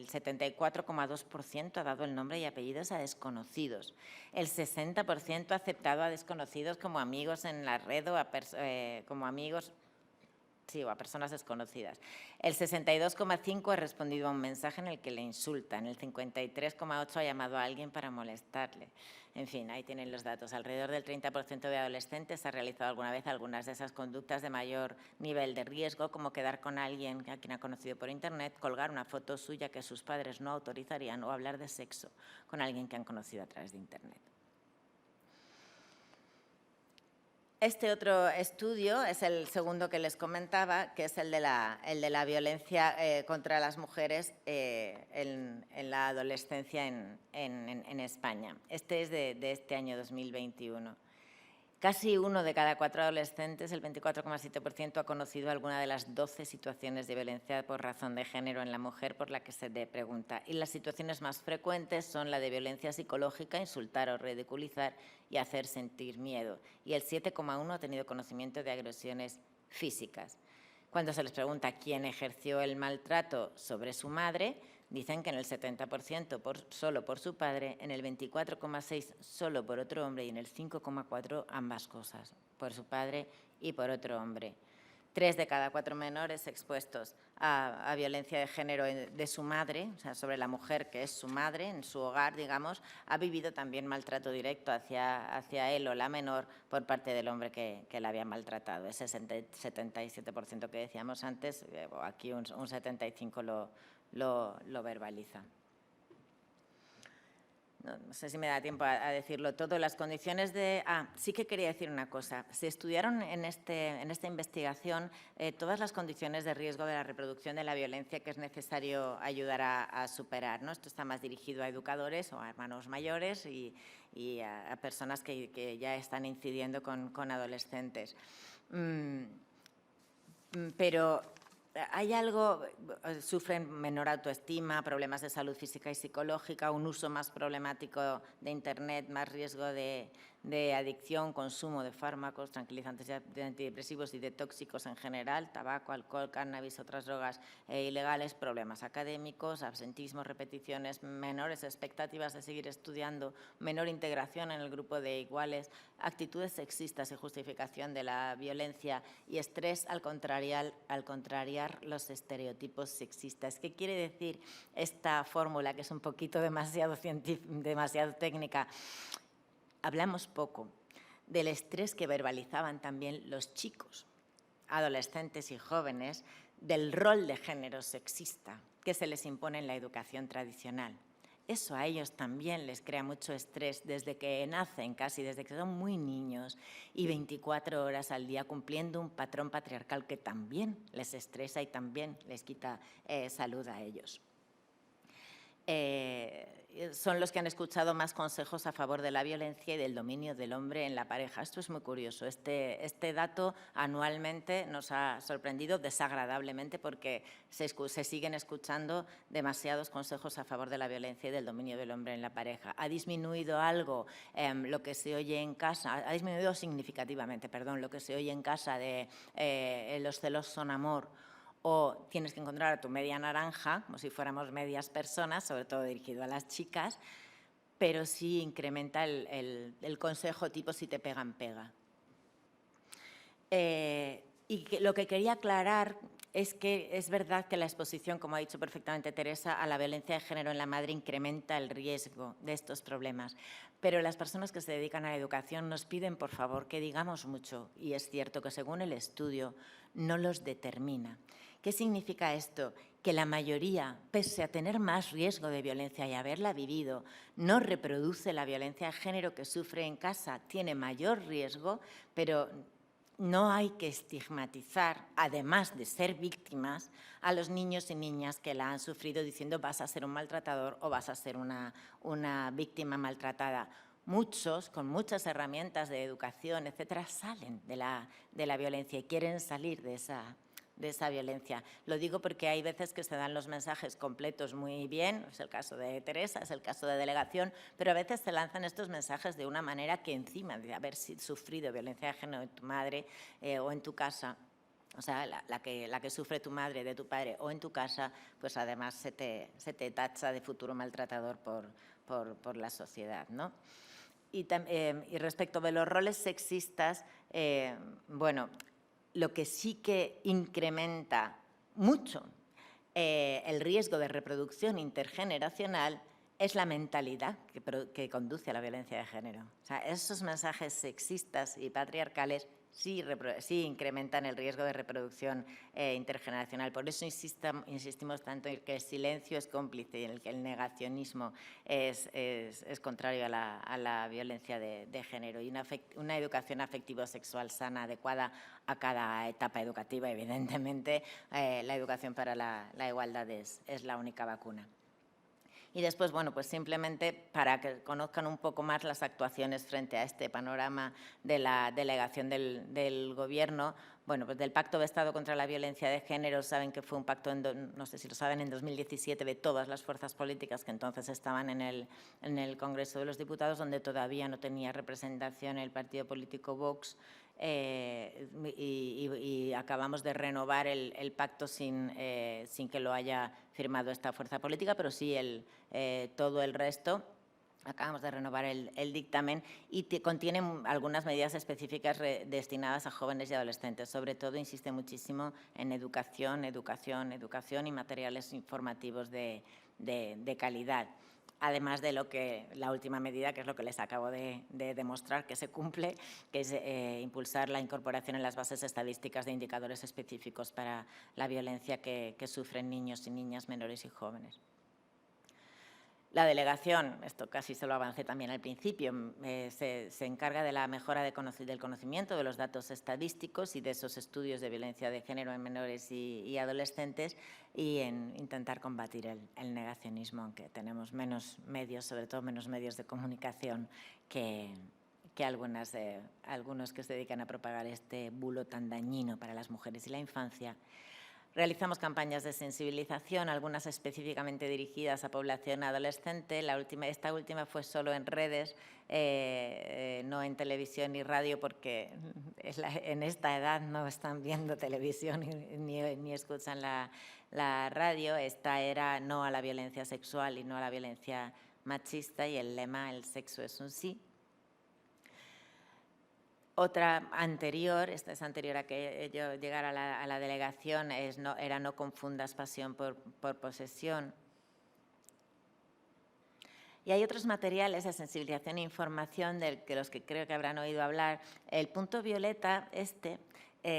74,2% ha dado el nombre y apellidos a desconocidos. El 60% ha aceptado a desconocidos como amigos en la red o como amigos... Sí, o a personas desconocidas. El 62,5% ha respondido a un mensaje en el que le insultan. El 53,8% ha llamado a alguien para molestarle. En fin, ahí tienen los datos. Alrededor del 30% de adolescentes ha realizado alguna vez algunas de esas conductas de mayor nivel de riesgo, como quedar con alguien a quien ha conocido por Internet, colgar una foto suya que sus padres no autorizarían o hablar de sexo con alguien que han conocido a través de Internet. Este otro estudio es el segundo que les comentaba, que es el de la violencia contra las mujeres en la adolescencia en España. Este es de este año 2021. Casi 1 de cada 4 adolescentes, el 24,7%, ha conocido alguna de las 12 situaciones de violencia por razón de género en la mujer por la que se le pregunta. Y las situaciones más frecuentes son la de violencia psicológica, insultar o ridiculizar y hacer sentir miedo. Y el 7,1% ha tenido conocimiento de agresiones físicas. Cuando se les pregunta quién ejerció el maltrato sobre su madre, dicen que en el 70% solo por su padre, en el 24,6% solo por otro hombre y en el 5,4% ambas cosas, por su padre y por otro hombre. 3 de cada 4 menores expuestos a violencia de género de su madre, o sea, sobre la mujer que es su madre, en su hogar, digamos, ha vivido también maltrato directo hacia él o la menor por parte del hombre que la había maltratado. Ese 77% que decíamos antes, aquí un 75% lo verbaliza. No sé si me da tiempo a decirlo todo. Las condiciones de... sí que quería decir una cosa. Se estudiaron en esta investigación todas las condiciones de riesgo de la reproducción de la violencia que es necesario ayudar a superar, ¿no? Esto está más dirigido a educadores o a hermanos mayores y a personas que ya están incidiendo con adolescentes. Pero... hay algo, sufren menor autoestima, problemas de salud física y psicológica, un uso más problemático de Internet, más riesgo de de adicción, consumo de fármacos, tranquilizantes y antidepresivos y de tóxicos en general, tabaco, alcohol, cannabis, otras drogas ilegales, problemas académicos, absentismo, repeticiones, menores expectativas de seguir estudiando, menor integración en el grupo de iguales, actitudes sexistas y justificación de la violencia y estrés al contrariar los estereotipos sexistas. ¿Qué quiere decir esta fórmula, que es un poquito demasiado técnica? Hablamos poco del estrés que verbalizaban también los chicos, adolescentes y jóvenes, del rol de género sexista que se les impone en la educación tradicional. Eso a ellos también les crea mucho estrés desde que nacen, casi desde que son muy niños, y 24 horas al día cumpliendo un patrón patriarcal que también les estresa y también les quita salud a ellos. Son los que han escuchado más consejos a favor de la violencia y del dominio del hombre en la pareja. Esto es muy curioso. Este dato anualmente nos ha sorprendido desagradablemente porque se siguen escuchando demasiados consejos a favor de la violencia y del dominio del hombre en la pareja. Ha disminuido algo lo que se oye en casa, ha disminuido significativamente, perdón, lo que se oye en casa de los celos son amor, o tienes que encontrar a tu media naranja, como si fuéramos medias personas, sobre todo dirigido a las chicas, pero sí incrementa el consejo tipo si te pegan, pega. Y lo que quería aclarar es que es verdad que la exposición, como ha dicho perfectamente Teresa, a la violencia de género en la madre incrementa el riesgo de estos problemas. Pero las personas que se dedican a la educación nos piden, por favor, que digamos mucho, y es cierto que según el estudio no los determina. ¿Qué significa esto? Que la mayoría, pese a tener más riesgo de violencia y haberla vivido, no reproduce la violencia de género que sufre en casa, tiene mayor riesgo, pero no hay que estigmatizar, además de ser víctimas, a los niños y niñas que la han sufrido diciendo vas a ser un maltratador o vas a ser una víctima maltratada. Muchos, con muchas herramientas de educación, etcétera, salen de la violencia y quieren salir de esa violencia. Lo digo porque hay veces que se dan los mensajes completos muy bien, es el caso de Teresa, es el caso de Delegación, pero a veces se lanzan estos mensajes de una manera que encima de haber sufrido violencia de género en tu madre o en tu casa, o sea, la que sufre tu madre, de tu padre o en tu casa, pues además se te tacha de futuro maltratador por la sociedad, ¿no? Y respecto de los roles sexistas, bueno, lo que sí que incrementa mucho el riesgo de reproducción intergeneracional es la mentalidad que conduce a la violencia de género. O sea, esos mensajes sexistas y patriarcales sí incrementan el riesgo de reproducción intergeneracional. Por eso insistimos tanto en que el silencio es cómplice y en que el negacionismo es contrario a la violencia de género. Y una educación afectivo-sexual sana, adecuada a cada etapa educativa, evidentemente, la educación para la igualdad es la única vacuna. Y después, bueno, pues simplemente para que conozcan un poco más las actuaciones frente a este panorama de la delegación del Gobierno, bueno, pues del Pacto de Estado contra la Violencia de Género, saben que fue un pacto, no sé si lo saben, en 2017 de todas las fuerzas políticas que entonces estaban en el Congreso de los Diputados, donde todavía no tenía representación el partido político Vox, y acabamos de renovar el pacto sin que lo haya firmado esta fuerza política, pero sí todo el resto. Acabamos de renovar el dictamen y contiene algunas medidas específicas destinadas a jóvenes y adolescentes. Sobre todo, insiste muchísimo en educación y materiales informativos de calidad. Además de la última medida, que es lo que les acabo de demostrar que se cumple, que es impulsar la incorporación en las bases estadísticas de indicadores específicos para la violencia que sufren niños y niñas, menores y jóvenes. La delegación, esto casi se lo avancé también al principio, se encarga de la mejora del conocimiento de los datos estadísticos y de esos estudios de violencia de género en menores y adolescentes y en intentar combatir el negacionismo, aunque tenemos menos medios, sobre todo menos medios de comunicación que algunos que se dedican a propagar este bulo tan dañino para las mujeres y la infancia. Realizamos campañas de sensibilización, algunas específicamente dirigidas a población adolescente. Esta última fue solo en redes, no en televisión ni radio, porque en esta edad no están viendo televisión ni escuchan la radio. Esta era no a la violencia sexual y no a la violencia machista, y el lema "el sexo es un sí". Otra anterior, esta es anterior a que yo llegara a la delegación, era "no confundas pasión por posesión". Y hay otros materiales de sensibilización e información de los que creo que habrán oído hablar. El punto violeta,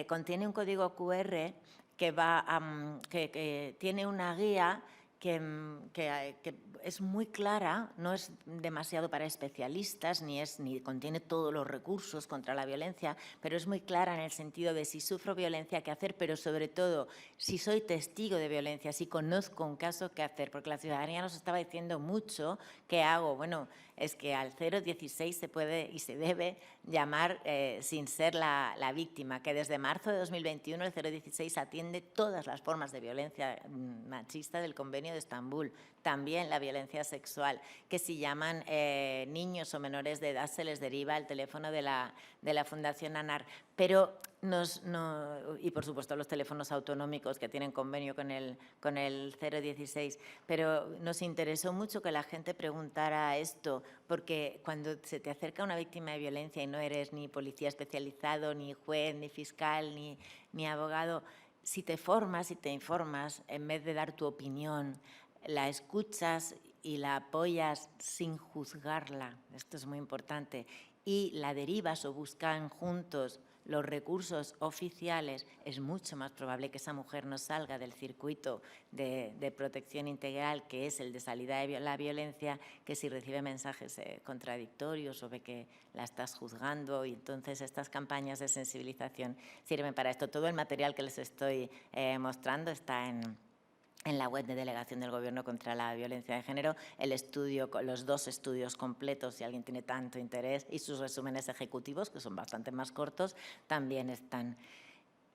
contiene un código QR que tiene una guía que es muy clara, no es demasiado para especialistas, ni contiene todos los recursos contra la violencia, pero es muy clara en el sentido de si sufro violencia, qué hacer, pero sobre todo si soy testigo de violencia, si conozco un caso, qué hacer, porque la ciudadanía nos estaba diciendo mucho qué hago. Bueno, es que al 016 se puede y se debe llamar sin ser la víctima, que desde marzo de 2021 el 016 atiende todas las formas de violencia machista del Convenio de Estambul, también la violencia sexual, que si llaman niños o menores de edad se les deriva al teléfono de la Fundación ANAR, pero y por supuesto los teléfonos autonómicos que tienen convenio con el 016, pero nos interesó mucho que la gente preguntara esto, porque cuando se te acerca una víctima de violencia y no eres ni policía especializado, ni juez, ni fiscal, ni abogado, si te formas y te informas, en vez de dar tu opinión, la escuchas y la apoyas sin juzgarla, esto es muy importante, y la derivas o buscan juntos los recursos oficiales, es mucho más probable que esa mujer no salga del circuito de protección integral, que es el de salida de la violencia, que si recibe mensajes contradictorios o ve que la estás juzgando. Y entonces estas campañas de sensibilización sirven para esto. Todo el material que les estoy mostrando está en la web de Delegación del Gobierno contra la Violencia de Género, los 2 estudios completos, si alguien tiene tanto interés, y sus resúmenes ejecutivos, que son bastante más cortos, también están.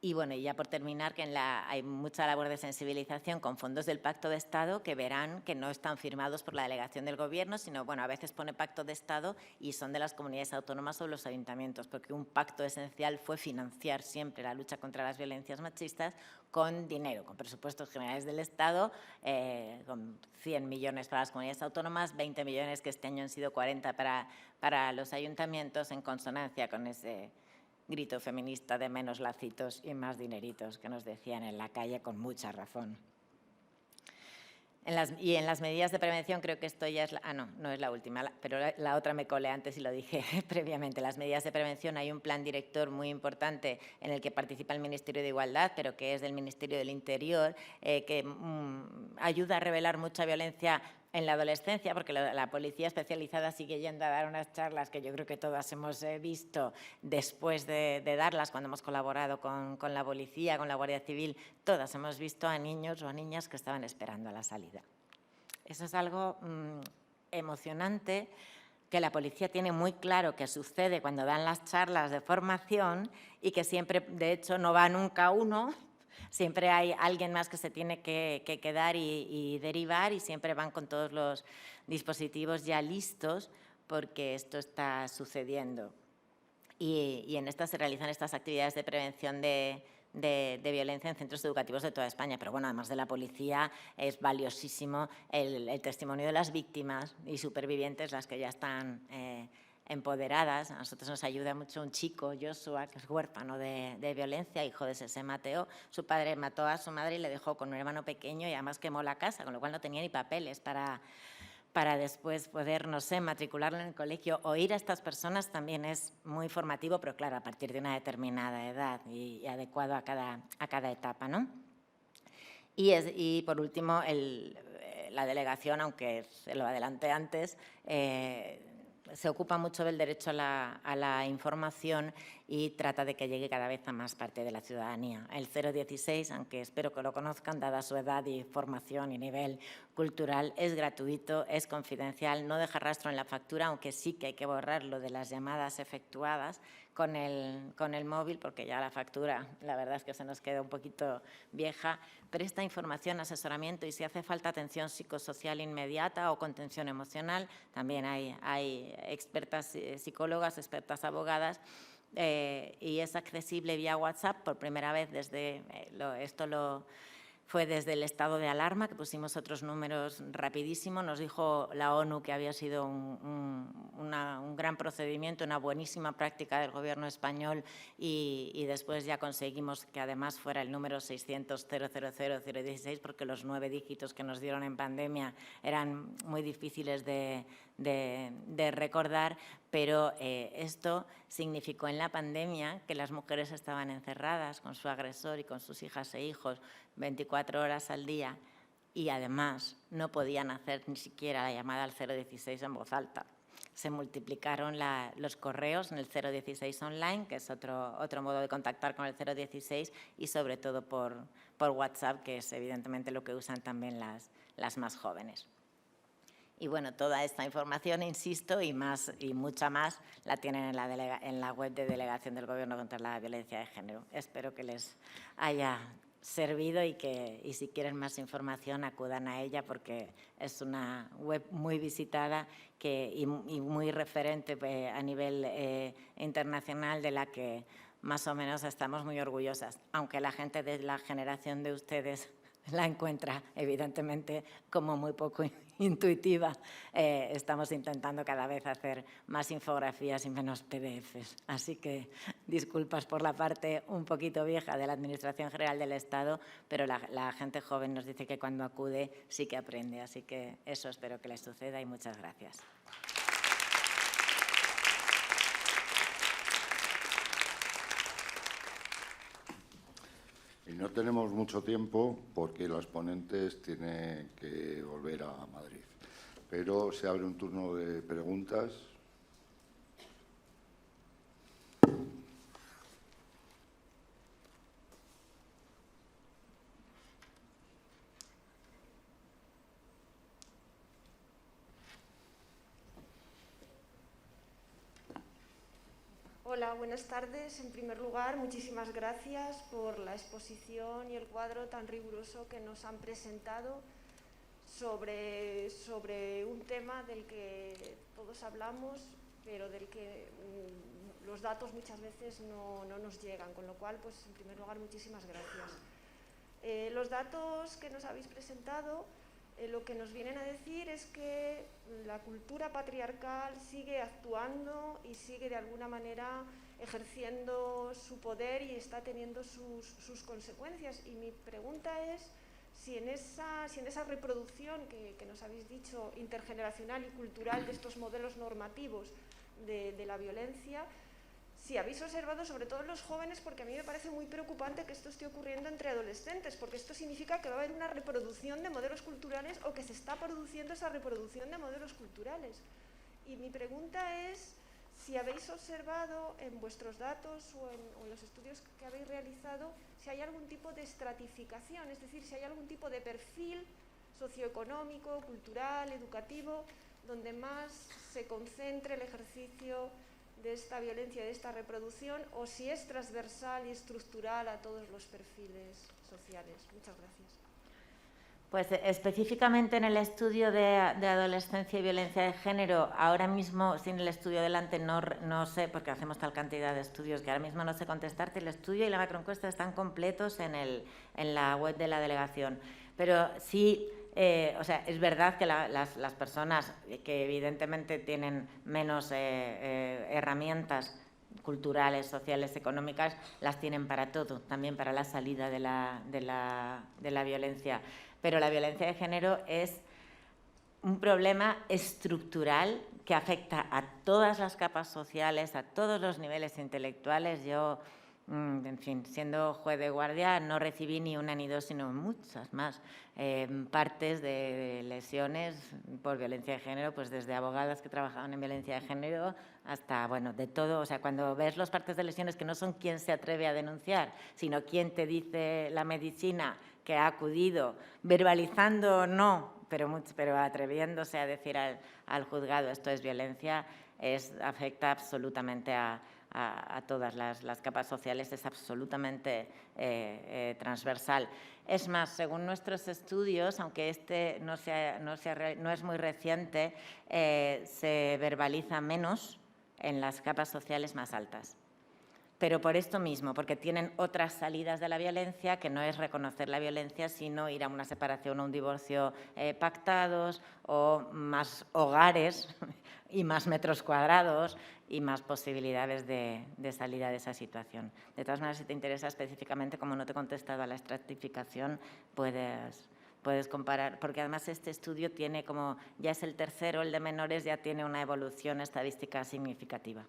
Y bueno, y ya por terminar, que hay mucha labor de sensibilización con fondos del Pacto de Estado, que verán que no están firmados por la Delegación del Gobierno, sino, bueno, a veces pone Pacto de Estado y son de las comunidades autónomas o los ayuntamientos, porque un pacto esencial fue financiar siempre la lucha contra las violencias machistas con dinero, con presupuestos generales del Estado, con 100 millones para las comunidades autónomas, 20 millones que este año han sido 40 para los ayuntamientos, en consonancia con ese grito feminista de menos lacitos y más dineritos que nos decían en la calle con mucha razón. En las medidas de prevención, creo que esto ya es no es la última, pero la otra me colé antes y lo dije previamente. Las medidas de prevención, hay un plan director muy importante en el que participa el Ministerio de Igualdad, pero que es del Ministerio del Interior, que ayuda a revelar mucha violencia en la adolescencia, porque la policía especializada sigue yendo a dar unas charlas que yo creo que todas hemos visto después de darlas, cuando hemos colaborado con la policía, con la Guardia Civil, todas hemos visto a niños o a niñas que estaban esperando a la salida. Eso es algo emocionante, que la policía tiene muy claro que sucede cuando dan las charlas de formación y que siempre, de hecho, no va nunca uno. Siempre hay alguien más que se tiene que quedar y derivar, y siempre van con todos los dispositivos ya listos porque esto está sucediendo. Y en estas se realizan estas actividades de prevención de violencia en centros educativos de toda España. Pero bueno, además de la policía, es valiosísimo el testimonio de las víctimas y supervivientes, las que ya están empoderadas. A nosotros nos ayuda mucho un chico, Joshua, que es huérfano de violencia, hijo de Sese Mateo. Su padre mató a su madre y le dejó con un hermano pequeño, y además quemó la casa, con lo cual no tenía ni papeles para después poder, no sé, matricularlo en el colegio. Oír a estas personas también es muy formativo, pero claro, a partir de una determinada edad y adecuado a cada etapa, ¿no? Y por último, la delegación, aunque se lo adelanté antes, se ocupa mucho del derecho a la información y trata de que llegue cada vez a más parte de la ciudadanía. El 016, aunque espero que lo conozcan, dada su edad y formación y nivel cultural, es gratuito, es confidencial, no deja rastro en la factura, aunque sí que hay que borrarlo de las llamadas efectuadas, con el móvil, porque ya la factura, la verdad es que se nos queda un poquito vieja. Presta información, asesoramiento y si hace falta atención psicosocial inmediata o contención emocional. También hay expertas psicólogas, expertas abogadas. Y es accesible vía WhatsApp por primera vez desde fue desde el estado de alarma, que pusimos otros números rapidísimo. Nos dijo la ONU que había sido un gran procedimiento, una buenísima práctica del Gobierno español y después ya conseguimos que además fuera el número 600-000-016 porque los 9 dígitos que nos dieron en pandemia eran muy difíciles de recordar, pero esto significó en la pandemia que las mujeres estaban encerradas con su agresor y con sus hijas e hijos 24 horas al día y además no podían hacer ni siquiera la llamada al 016 en voz alta. Se multiplicaron los correos en el 016 online, que es otro modo de contactar con el 016 y sobre todo por WhatsApp, que es evidentemente lo que usan también las más jóvenes. Y bueno, toda esta información, insisto, y mucha más, la tienen en la web de Delegación del Gobierno contra la Violencia de Género. Espero que les haya servido y si quieren más información acudan a ella porque es una web muy visitada y muy referente a nivel internacional de la que más o menos estamos muy orgullosas, aunque la gente de la generación de ustedes la encuentra evidentemente como muy poco intuitiva. Estamos intentando cada vez hacer más infografías y menos PDFs. Así que disculpas por la parte un poquito vieja de la Administración General del Estado, pero la gente joven nos dice que cuando acude sí que aprende. Así que eso espero que les suceda y muchas gracias. Y no tenemos mucho tiempo porque los ponentes tienen que volver a Madrid. Pero se abre un turno de preguntas. Hola, buenas tardes. En primer lugar, muchísimas gracias por la exposición y el cuadro tan riguroso que nos han presentado sobre un tema del que todos hablamos, pero del que los datos muchas veces no nos llegan, con lo cual, pues, en primer lugar, muchísimas gracias. Los datos que nos habéis presentado lo que nos vienen a decir es que la cultura patriarcal sigue actuando y sigue de alguna manera ejerciendo su poder y está teniendo sus consecuencias. Y mi pregunta es si en esa reproducción que nos habéis dicho intergeneracional y cultural de estos modelos normativos de la violencia, si habéis observado, sobre todo en los jóvenes, porque a mí me parece muy preocupante que esto esté ocurriendo entre adolescentes, porque esto significa que va a haber una reproducción de modelos culturales o que se está produciendo esa reproducción de modelos culturales. Y mi pregunta es si habéis observado en vuestros datos o en los estudios que habéis realizado, si hay algún tipo de estratificación, es decir, si hay algún tipo de perfil socioeconómico, cultural, educativo, donde más se concentre el ejercicio de esta violencia, de esta reproducción, o si es transversal y estructural a todos los perfiles sociales. Muchas gracias. Pues específicamente en el estudio de adolescencia y violencia de género, ahora mismo, sin el estudio delante, no sé, porque hacemos tal cantidad de estudios que ahora mismo no sé contestarte. El estudio y la macroencuesta están completos en la web de la delegación. Pero sí, o sea, es verdad que las personas que evidentemente tienen menos herramientas culturales, sociales, económicas, las tienen para todo, también para la salida de la violencia. Pero la violencia de género es un problema estructural que afecta a todas las capas sociales, a todos los niveles intelectuales. Yo, en fin, siendo juez de guardia, no recibí ni una ni dos, sino muchas más partes de lesiones por violencia de género, pues desde abogadas que trabajaban en violencia de género hasta, bueno, de todo. O sea, cuando ves los partes de lesiones que no son quien se atreve a denunciar, sino quien te dice la medicina que ha acudido, verbalizando no, pero atreviéndose a decir al juzgado esto es violencia, afecta absolutamente a a todas las capas sociales, es absolutamente transversal. Es más, según nuestros estudios, aunque este no es muy reciente, se verbaliza menos en las capas sociales más altas. Pero por esto mismo, porque tienen otras salidas de la violencia, que no es reconocer la violencia, sino ir a una separación o un divorcio pactados, o más hogares y más metros cuadrados y más posibilidades de salida de esa situación. De todas maneras, si te interesa específicamente, como no te he contestado a la estratificación, puedes comparar, porque además este estudio tiene como, ya es el tercero, el de menores, ya tiene una evolución estadística significativa.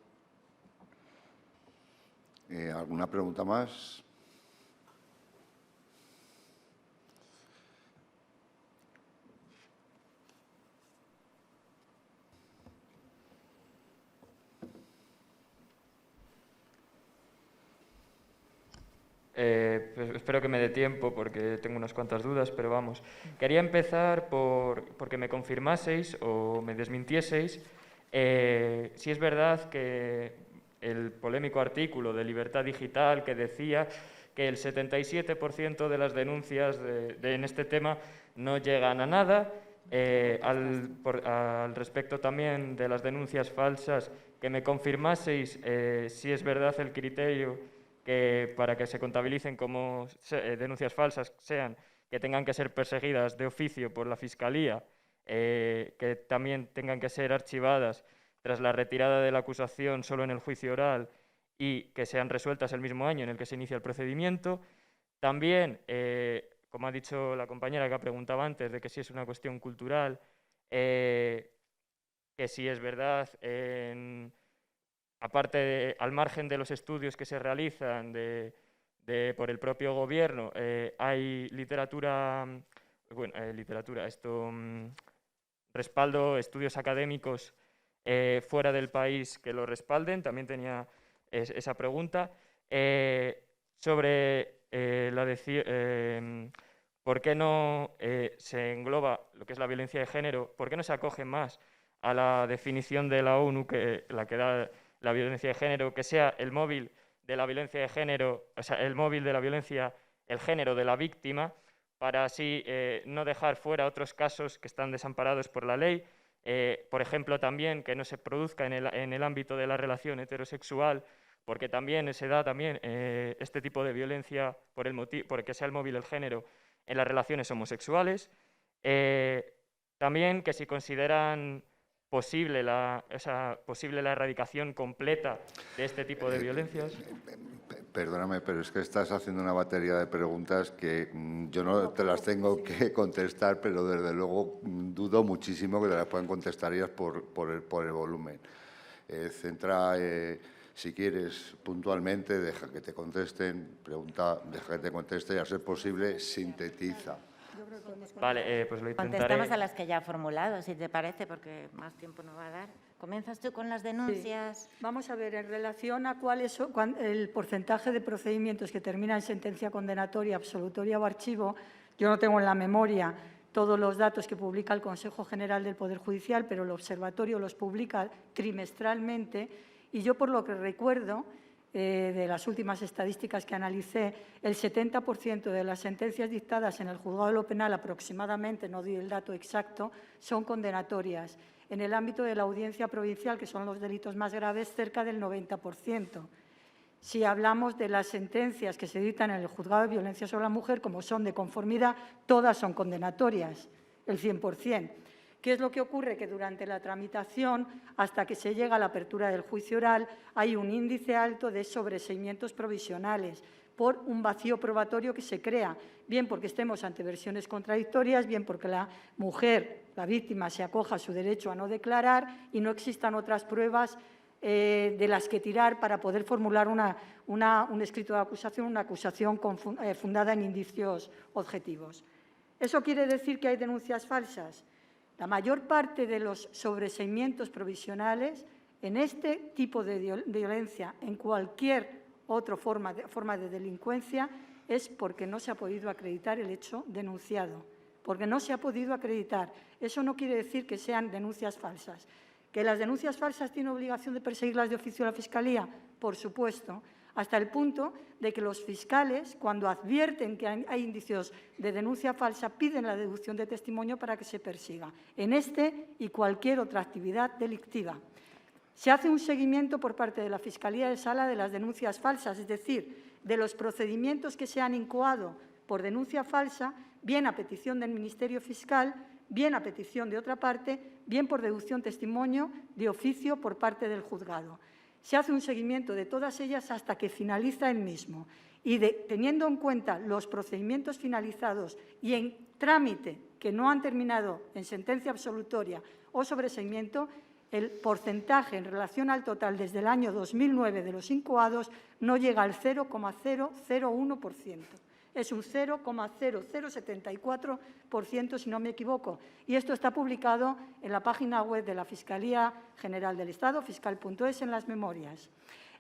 ¿Alguna pregunta más? Pues espero que me dé tiempo porque tengo unas cuantas dudas, pero vamos. Quería empezar porque me confirmaseis o me desmintieseis si es verdad que el polémico artículo de Libertad Digital que decía que el 77% de las denuncias en este tema no llegan a nada. Al respecto también de las denuncias falsas, que me confirmaseis si es verdad el criterio que para que se contabilicen como denuncias falsas sean que tengan que ser perseguidas de oficio por la Fiscalía, que también tengan que ser archivadas tras la retirada de la acusación solo en el juicio oral y que sean resueltas el mismo año en el que se inicia el procedimiento. También, como ha dicho la compañera que ha preguntado antes, de que si es una cuestión cultural, que si es verdad, aparte, al margen de los estudios que se realizan por el propio gobierno, hay respaldo, estudios académicos fuera del país que lo respalden. También tenía esa pregunta. Sobre por qué no se engloba lo que es la violencia de género, por qué no se acoge más a la definición de la ONU, que la que da la violencia de género, que sea el móvil de la violencia de género, o sea, el móvil de la violencia, el género de la víctima, para así no dejar fuera otros casos que están desamparados por la ley. Por ejemplo, también que no se produzca en el ámbito de la relación heterosexual, porque también se da este tipo de violencia porque sea el móvil el género en las relaciones homosexuales. También que si consideran posible la erradicación completa de este tipo de violencias. Perdóname, pero es que estás haciendo una batería de preguntas que yo no te las tengo que contestar, pero desde luego dudo muchísimo que te las puedan contestar ellas por el volumen. Centra, si quieres, puntualmente, deja que te contesten, pregunta, deja que te conteste y, a ser posible, sintetiza. Vale, pues lo intentaré. Contestamos a las que ya ha formulado, si te parece, porque más tiempo no va a dar. ¿Comienzas tú con las denuncias? Sí. Vamos a ver, en relación a cuál es el porcentaje de procedimientos que terminan en sentencia condenatoria, absolutoria o archivo, yo no tengo en la memoria todos los datos que publica el Consejo General del Poder Judicial, pero el Observatorio los publica trimestralmente, y yo, por lo que recuerdo, de las últimas estadísticas que analicé, el 70% de las sentencias dictadas en el juzgado de lo penal aproximadamente, no doy el dato exacto, son condenatorias. En el ámbito de la audiencia provincial, que son los delitos más graves, cerca del 90%. Si hablamos de las sentencias que se dictan en el juzgado de violencia sobre la mujer, como son de conformidad, todas son condenatorias, el 100%. ¿Qué es lo que ocurre? Que durante la tramitación, hasta que se llega a la apertura del juicio oral, hay un índice alto de sobreseimientos provisionales por un vacío probatorio que se crea, bien porque estemos ante versiones contradictorias, bien porque la mujer, la víctima, se acoja a su derecho a no declarar y no existan otras pruebas de las que tirar para poder formular un escrito de acusación, una acusación fundada en indicios objetivos. ¿Eso quiere decir que hay denuncias falsas? La mayor parte de los sobreseimientos provisionales en este tipo de violencia, en cualquier otra forma de delincuencia, es porque no se ha podido acreditar el hecho denunciado, porque no se ha podido acreditar. Eso no quiere decir que sean denuncias falsas. ¿Que las denuncias falsas tiene obligación de perseguirlas de oficio la Fiscalía? Por supuesto, hasta el punto de que los fiscales, cuando advierten que hay indicios de denuncia falsa, piden la deducción de testimonio para que se persiga, en este y cualquier otra actividad delictiva. Se hace un seguimiento por parte de la Fiscalía de Sala de las denuncias falsas, es decir, de los procedimientos que se han incoado por denuncia falsa, bien a petición del Ministerio Fiscal, bien a petición de otra parte, bien por deducción testimonio de oficio por parte del juzgado. Se hace un seguimiento de todas ellas hasta que finaliza el mismo y teniendo en cuenta los procedimientos finalizados y en trámite que no han terminado en sentencia absolutoria o sobreseimiento, el porcentaje en relación al total desde el año 2009 de los incoados no llega al 0,001%. Es un 0,0074%, si no me equivoco. Y esto está publicado en la página web de la Fiscalía General del Estado, fiscal.es, en las memorias.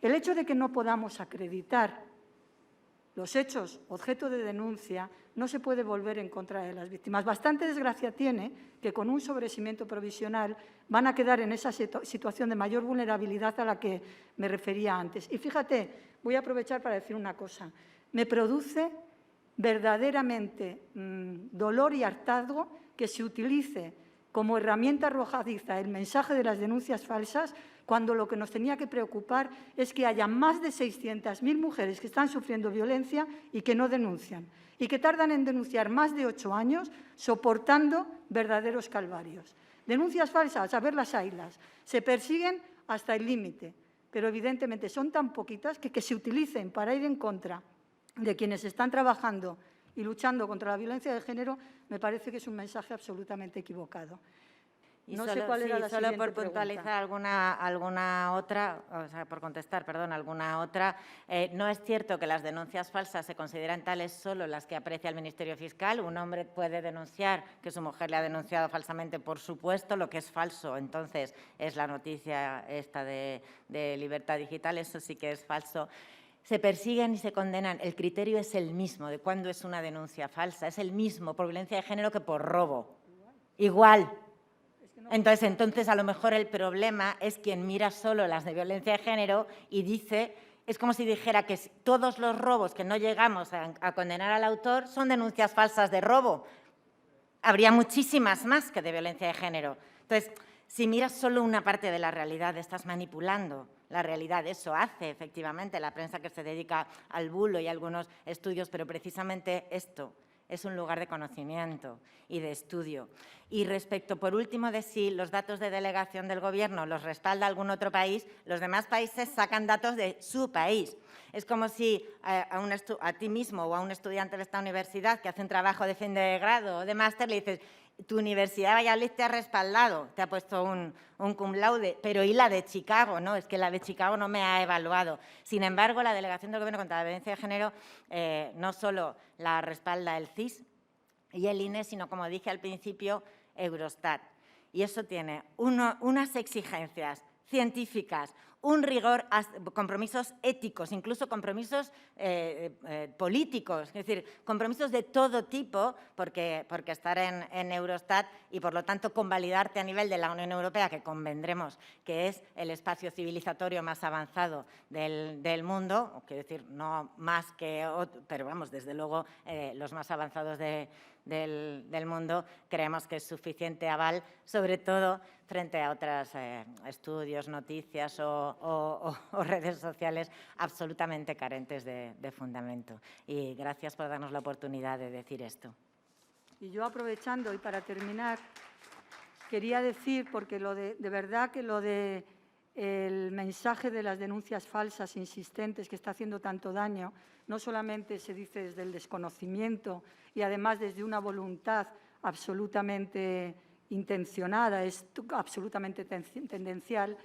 El hecho de que no podamos acreditar los hechos objeto de denuncia no se puede volver en contra de las víctimas. Bastante desgracia tiene que con un sobreseimiento provisional van a quedar en esa situación de mayor vulnerabilidad a la que me refería antes. Y fíjate, voy a aprovechar para decir una cosa. Me produce verdaderamente dolor y hartazgo que se utilice como herramienta arrojadiza el mensaje de las denuncias falsas cuando lo que nos tenía que preocupar es que haya más de 600.000 mujeres que están sufriendo violencia y que no denuncian, y que tardan en denunciar más de 8 años soportando verdaderos calvarios. Denuncias falsas, a ver las haylas, se persiguen hasta el límite, pero evidentemente son tan poquitas que se utilicen para ir en contra de quienes están trabajando y luchando contra la violencia de género, me parece que es un mensaje absolutamente equivocado. Y no solo, sé cuál era la solo siguiente por puntualizar alguna otra, o sea, por contestar, perdón, alguna otra, no es cierto que las denuncias falsas se consideran tales solo las que aprecia el Ministerio Fiscal. Un hombre puede denunciar que su mujer le ha denunciado falsamente, por supuesto, lo que es falso. Entonces, es la noticia esta de Libertad Digital, eso sí que es falso. Se persiguen y se condenan. El criterio es el mismo de cuándo es una denuncia falsa. Es el mismo por violencia de género que por robo. Igual. Entonces, a lo mejor el problema es quien mira solo las de violencia de género y dice, es como si dijera que todos los robos que no llegamos a condenar al autor son denuncias falsas de robo. Habría muchísimas más que de violencia de género. Entonces, si miras solo una parte de la realidad, estás manipulando la realidad. Eso hace, efectivamente, la prensa que se dedica al bulo y a algunos estudios, pero precisamente esto es un lugar de conocimiento y de estudio. Y respecto, por último, de si los datos de delegación del Gobierno los respalda algún otro país, los demás países sacan datos de su país. Es como si a ti mismo o a un estudiante de esta universidad que hace un trabajo de fin de grado o de máster le dices, tu universidad de Valladolid te ha respaldado, te ha puesto un cum laude, pero ¿y la de Chicago? No, es que la de Chicago no me ha evaluado. Sin embargo, la Delegación del Gobierno contra la Violencia de Género no solo la respalda el CIS y el INE, sino, como dije al principio, Eurostat. Y eso tiene unas exigencias científicas, un rigor, compromisos éticos, incluso compromisos políticos, es decir, compromisos de todo tipo, porque estar en Eurostat y, por lo tanto, convalidarte a nivel de la Unión Europea, que convendremos que es el espacio civilizatorio más avanzado del mundo, quiero decir, no más que otro, pero vamos, desde luego, los más avanzados del mundo, creemos que es suficiente aval, sobre todo frente a otros estudios, noticias o redes sociales absolutamente carentes de fundamento. Y gracias por darnos la oportunidad de decir esto. Y yo, aprovechando y para terminar, quería decir, porque de verdad que lo de el mensaje de las denuncias falsas insistentes que está haciendo tanto daño, no solamente se dice desde el desconocimiento y además desde una voluntad absolutamente intencionada, es absolutamente tendencial,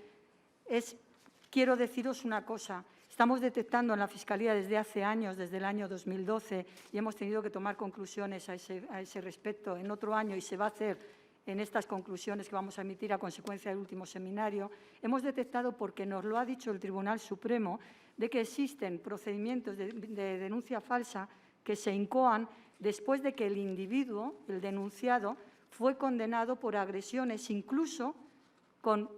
quiero deciros una cosa. Estamos detectando en la Fiscalía desde hace años, desde el año 2012, y hemos tenido que tomar conclusiones a ese respecto en otro año, y se va a hacer en estas conclusiones que vamos a emitir a consecuencia del último seminario. Hemos detectado, porque nos lo ha dicho el Tribunal Supremo, de que existen procedimientos de denuncia falsa que se incoan después de que el individuo, el denunciado, fue condenado por agresiones, incluso con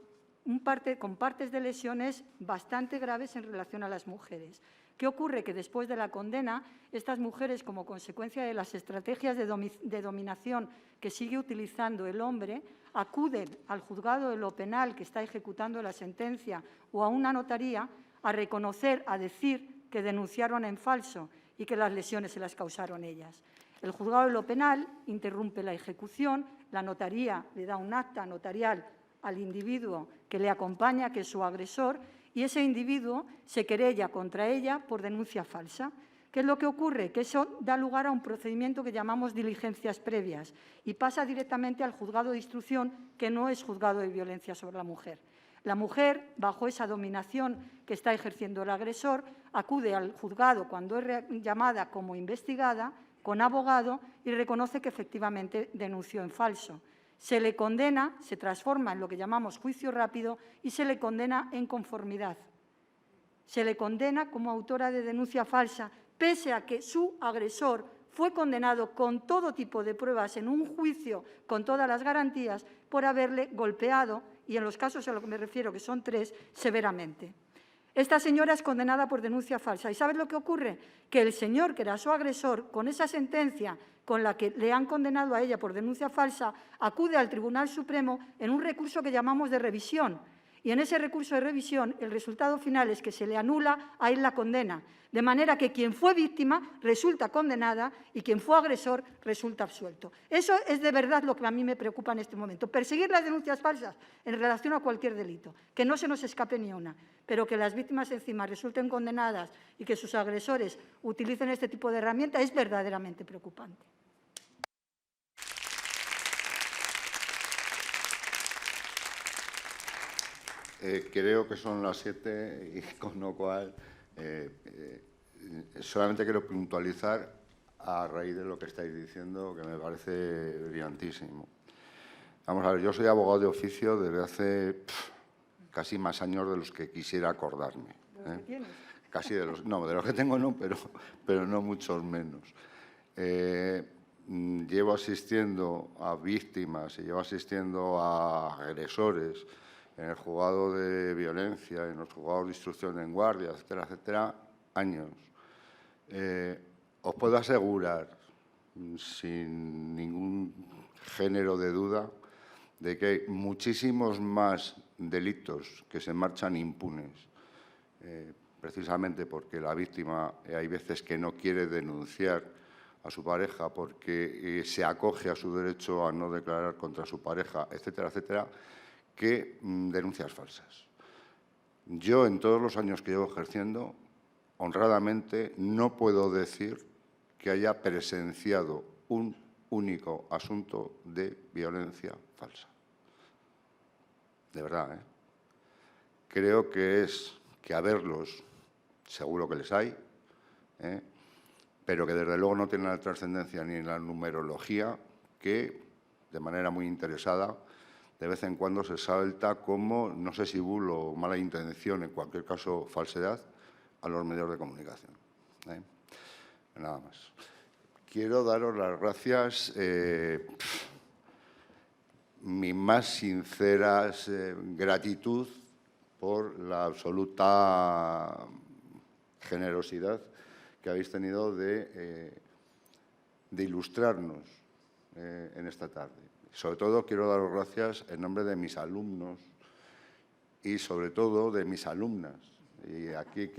con partes de lesiones bastante graves en relación a las mujeres. ¿Qué ocurre? Que después de la condena, estas mujeres, como consecuencia de las estrategias de dominación que sigue utilizando el hombre, acuden al juzgado de lo penal que está ejecutando la sentencia o a una notaría a reconocer, a decir que denunciaron en falso y que las lesiones se las causaron ellas. El juzgado de lo penal interrumpe la ejecución, la notaría le da un acta notarial al individuo que le acompaña, que es su agresor, y ese individuo se querella contra ella por denuncia falsa. ¿Qué es lo que ocurre? Que eso da lugar a un procedimiento que llamamos diligencias previas y pasa directamente al juzgado de instrucción, que no es juzgado de violencia sobre la mujer. La mujer, bajo esa dominación que está ejerciendo el agresor, acude al juzgado cuando es llamada como investigada, con abogado, y reconoce que efectivamente denunció en falso. Se le condena, se transforma en lo que llamamos juicio rápido y se le condena en conformidad. Se le condena como autora de denuncia falsa, pese a que su agresor fue condenado con todo tipo de pruebas en un juicio con todas las garantías por haberle golpeado, y en los casos a los que me refiero, que son 3, severamente. Esta señora es condenada por denuncia falsa. ¿Y sabes lo que ocurre? Que el señor, que era su agresor, con esa sentencia con la que le han condenado a ella por denuncia falsa, acude al Tribunal Supremo en un recurso que llamamos de revisión. Y en ese recurso de revisión, el resultado final es que se le anula a él la condena. De manera que quien fue víctima resulta condenada y quien fue agresor resulta absuelto. Eso es de verdad lo que a mí me preocupa en este momento. Perseguir las denuncias falsas en relación a cualquier delito, que no se nos escape ni una, pero que las víctimas encima resulten condenadas y que sus agresores utilicen este tipo de herramienta es verdaderamente preocupante. Creo que son las 7 y con lo cual solamente quiero puntualizar a raíz de lo que estáis diciendo, que me parece brillantísimo. Vamos a ver, yo soy abogado de oficio desde hace casi más años de los que quisiera acordarme. ¿De los que tienes? Casi de los que tengo no, pero no muchos menos. Llevo asistiendo a víctimas y llevo asistiendo a agresores en el juzgado de violencia, en los juzgados de instrucción en guardia, etcétera, etcétera, años. Os puedo asegurar, sin ningún género de duda, de que hay muchísimos más delitos que se marchan impunes, precisamente porque la víctima hay veces que no quiere denunciar a su pareja porque se acoge a su derecho a no declarar contra su pareja, etcétera, etcétera, que denuncias falsas. Yo, en todos los años que llevo ejerciendo, honradamente, no puedo decir que haya presenciado un único asunto de violencia falsa. De verdad, ¿eh? Creo que a verlos, seguro que les hay, pero que desde luego no tienen la trascendencia ni la numerología que, de manera muy interesada, de vez en cuando se salta como, no sé si bulo o mala intención, en cualquier caso falsedad, a los medios de comunicación. Nada más. Quiero daros las gracias, mi más sincera gratitud por la absoluta generosidad que habéis tenido de ilustrarnos en esta tarde. Sobre todo quiero daros gracias en nombre de mis alumnos y sobre todo de mis alumnas. Y aquí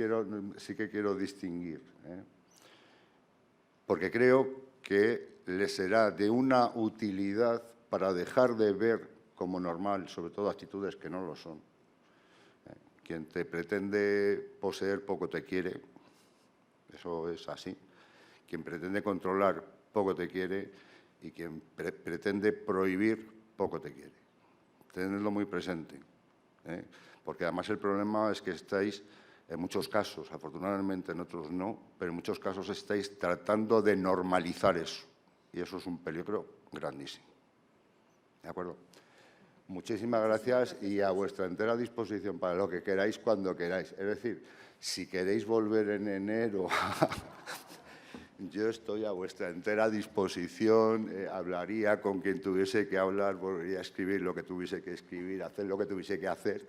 sí que quiero distinguir, porque creo que les será de una utilidad para dejar de ver como normal, sobre todo actitudes que no lo son. Quien te pretende poseer poco te quiere, eso es así. Quien pretende controlar poco te quiere y quien pretende prohibir poco te quiere. Tenedlo muy presente, porque además el problema es que estáis, en muchos casos, afortunadamente en otros no, pero en muchos casos estáis tratando de normalizar eso. Y eso es un peligro grandísimo. ¿De acuerdo? Muchísimas gracias y a vuestra entera disposición para lo que queráis cuando queráis. Es decir, si queréis volver en enero Yo estoy a vuestra entera disposición, hablaría con quien tuviese que hablar, volvería a escribir lo que tuviese que escribir, hacer lo que tuviese que hacer,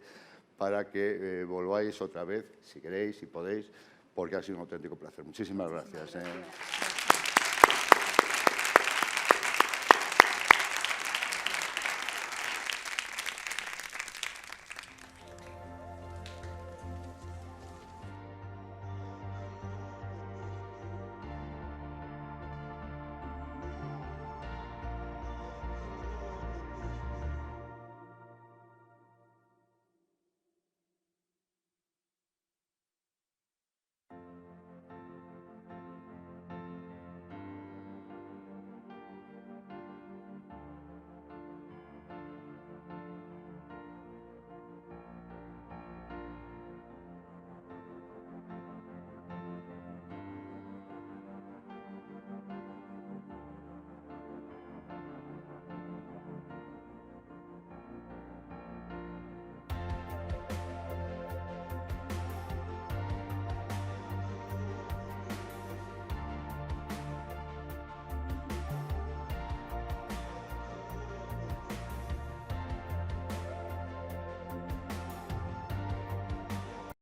para que volváis otra vez, si queréis, si podéis, porque ha sido un auténtico placer. Muchísimas gracias.